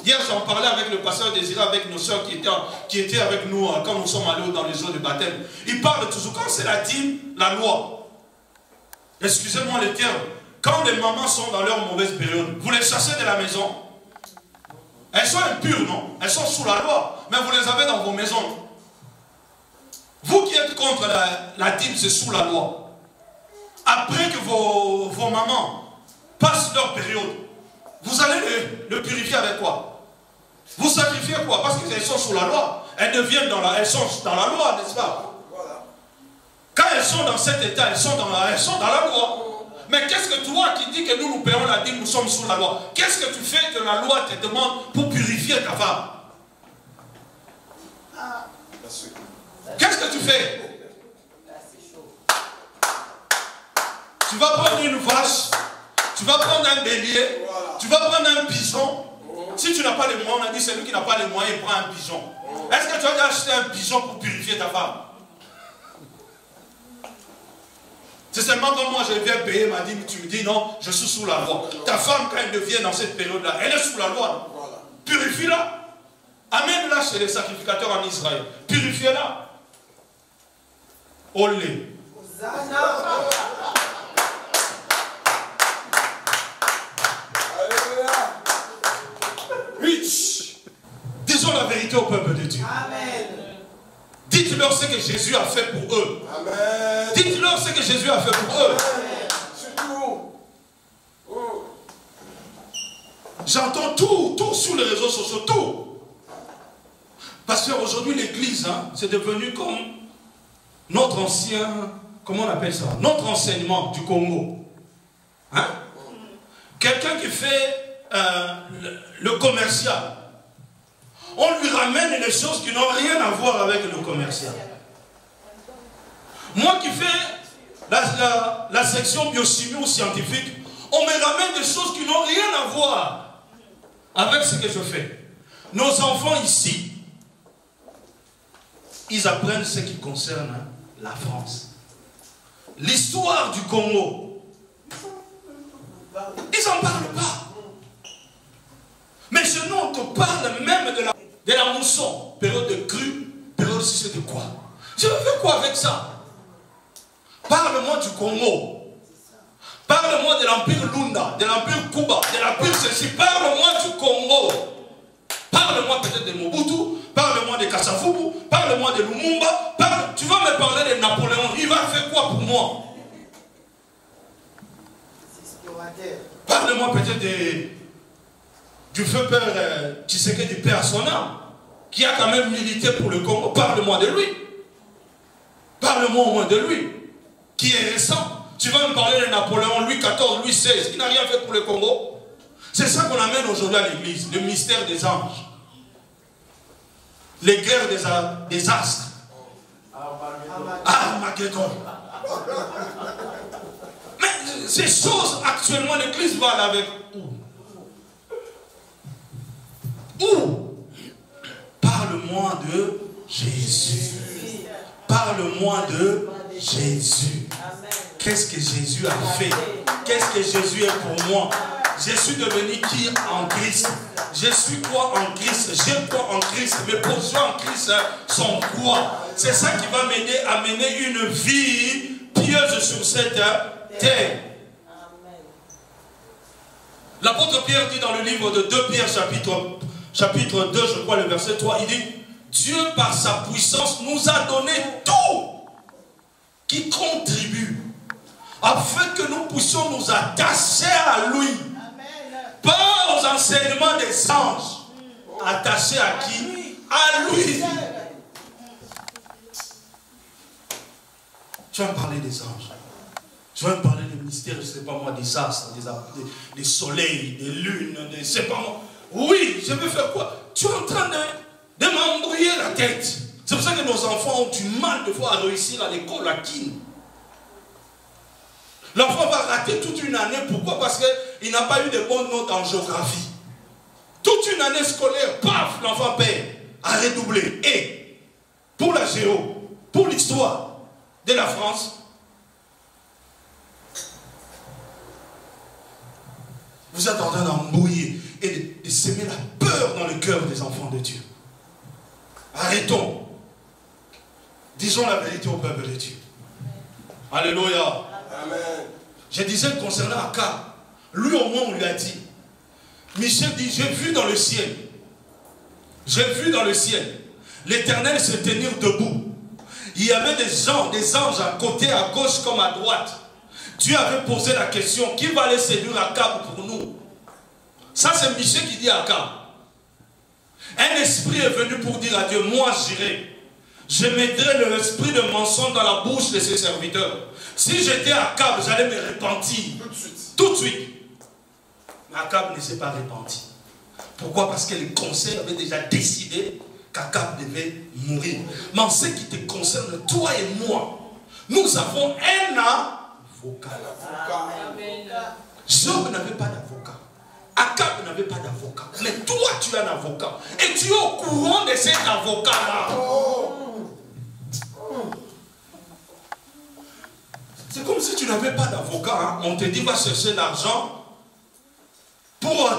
Hier, j'en parlais avec le pasteur Désiré, avec nos soeurs qui étaient avec nous quand nous sommes allés dans les eaux de baptême. Ils parlent toujours, quand c'est la dîme, la loi. Excusez-moi le terme. Quand les mamans sont dans leur mauvaise période, vous les chassez de la maison. Elles sont impures, non? Elles sont sous la loi, mais vous les avez dans vos maisons. Vous qui êtes contre la dîme, c'est sous la loi. Après que vos mamans passent leur période, vous allez le purifier avec quoi? Vous sacrifiez quoi? Parce qu'elles sont sous la loi. Elles elles sont dans la loi, n'est-ce pas? Quand elles sont dans cet état, elles sont dans la loi. Mais qu'est-ce que toi qui dis que nous payons la dîme, nous sommes sous la loi? Qu'est-ce que tu fais que la loi te demande pour purifier ta femme? Qu'est-ce que tu fais? Tu vas prendre une vache, tu vas prendre un bélier, tu vas prendre un pigeon. Si tu n'as pas les moyens, on a dit celui qui n'a pas les moyens, il prend un pigeon. Est-ce que tu as déjà acheté un pigeon pour purifier ta femme? C'est seulement quand moi je viens payer ma dîme, tu me dis non, je suis sous la loi. Ta femme, quand elle devient dans cette période-là, elle est sous la loi. Purifie-la. Amène-la chez les sacrificateurs en Israël. Purifie-la. Olé. Disons la vérité au peuple de Dieu. Amen. Dites-leur ce que Jésus a fait pour eux. Amen. Dites-leur ce que Jésus a fait pour eux. J'entends tout sur les réseaux sociaux, tout. Parce qu'aujourd'hui, l'église, c'est devenu comme notre ancien comment on appelle ça? Notre enseignement du Congo. Hein? Quelqu'un qui fait le commercial. On lui ramène des choses qui n'ont rien à voir avec le commercial. Moi qui fais la section biochimie ou scientifique, on me ramène des choses qui n'ont rien à voir avec ce que je fais. Nos enfants ici, ils apprennent ce qui concerne la France. L'histoire du Congo, ils n'en parlent pas. Mais chez nous, on te parle même de la mousson, période de crue, période de quoi. Je fais quoi avec ça? Parle-moi du Congo. Parle-moi de l'empire Lunda, de l'empire Kuba, de l'empire ceci. Parle-moi du Congo. Parle-moi peut-être de Mobutu, parle-moi de Kassavubu, parle-moi de Lumumba. Tu vas me parler de Napoléon. Il va faire quoi pour moi? Parle-moi peut-être du feu père Tshisekedi, du père à son âme, qui a quand même milité pour le Congo. Parle-moi de lui. Parle-moi au moins de lui, qui est récent. Tu vas me parler de Napoléon, Louis XIV, Louis XVI, qui n'a rien fait pour le Congo. C'est ça qu'on amène aujourd'hui à l'église, le mystère des anges. Les guerres des astres. Armageddon. Mais ces choses, actuellement, l'église va aller avec où? Parle-moi de Jésus. Parle-moi de Jésus. Qu'est-ce que Jésus a fait? Qu'est-ce que Jésus est pour moi? Je suis devenu qui en Christ? Je suis quoi en Christ? J'ai quoi en Christ? Mes positions en Christ sont quoi? C'est ça qui va m'aider à mener une vie pieuse sur cette terre. L'apôtre Pierre dit dans le livre de 2 Pierre chapitre 2, je crois le verset 3, il dit: Dieu par sa puissance nous a donné tout qui contribue afin que nous puissions nous attacher à lui. Pas aux enseignements des anges. Attachés à qui? À lui. Tu vas me parler des anges. Tu vas me parler des mystères, je ne sais pas moi, des astres, des soleils, des lunes, des... je sais pas moi. Oui, je vais faire quoi? Tu es en train de m'embrouiller la tête. C'est pour ça que nos enfants ont du mal de fois à réussir à l'école latine. L'enfant va rater toute une année. Pourquoi? Parce qu'il n'a pas eu de bonnes notes en géographie. Toute une année scolaire, paf, l'enfant perd à redoubler. Et pour la géo, pour l'histoire de la France, vous êtes en train d'embrouiller et de semer la peur dans le cœur des enfants de Dieu. Arrêtons. Disons la vérité au peuple de Dieu. Alléluia. Amen. Je disais concernant Akab, lui au moins on lui a dit, Michel dit, j'ai vu dans le ciel, l'Éternel se tenir debout. Il y avait des anges à côté, à gauche comme à droite. Dieu avait posé la question, qui va aller séduire Akab pour nous? Ça c'est Michel qui dit à Akab. Un esprit est venu pour dire à Dieu, moi j'irai. Je mettrai l'esprit de mensonge dans la bouche de ses serviteurs. Si j'étais Akab, j'allais me repentir. Tout de suite. Mais Akab ne s'est pas repenti. Pourquoi? Parce que le conseil avait déjà décidé qu'Akab devait mourir. Mais en ce qui te concerne, toi et moi, nous avons un avocat. Job n'avait pas d'avocat. Akab n'avait pas d'avocat. Mais toi, tu as un avocat. Et tu es au courant de cet avocat-là. C'est comme si tu n'avais pas d'avocat. Hein. On te dit, va chercher l'argent pour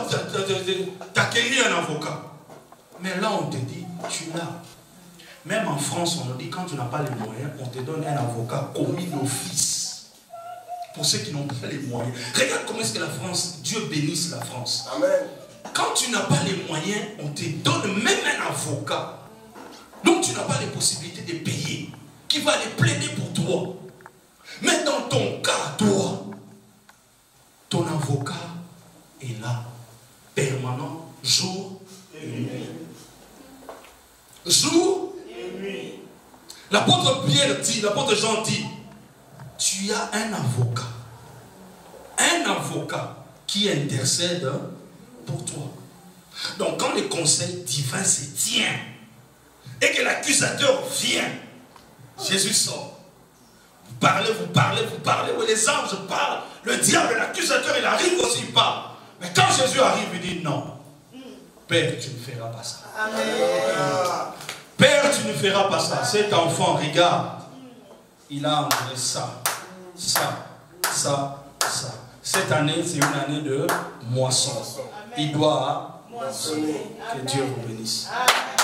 t'acquérir un avocat. Mais là, on te dit, tu l'as. Même en France, on nous dit, quand tu n'as pas les moyens, on te donne un avocat commis d'office. Pour ceux qui n'ont pas les moyens. Regarde comment est-ce que la France, Dieu bénisse la France. Amen. Quand tu n'as pas les moyens, on te donne même un avocat. Donc tu n'as pas les possibilités de payer. Qui va aller plaider pour toi. Mais dans ton cas, toi, ton avocat est là, permanent, jour et nuit. Jour et nuit. L'apôtre Pierre dit, l'apôtre Jean dit, tu as un avocat. Un avocat qui intercède pour toi. Donc quand le conseil divin se tient et que l'accusateur vient, Jésus sort. Vous parlez, oui, les anges parlent, le diable, l'accusateur, il arrive aussi, il parle. Mais quand Jésus arrive, il dit non. Père, tu ne feras pas ça. Amen. Père, tu ne feras pas ça. Cet enfant, regarde, il a enlevé ça, ça, ça, ça. Cette année, c'est une année de moisson. Il doit moissonner. Que Dieu vous bénisse. Amen.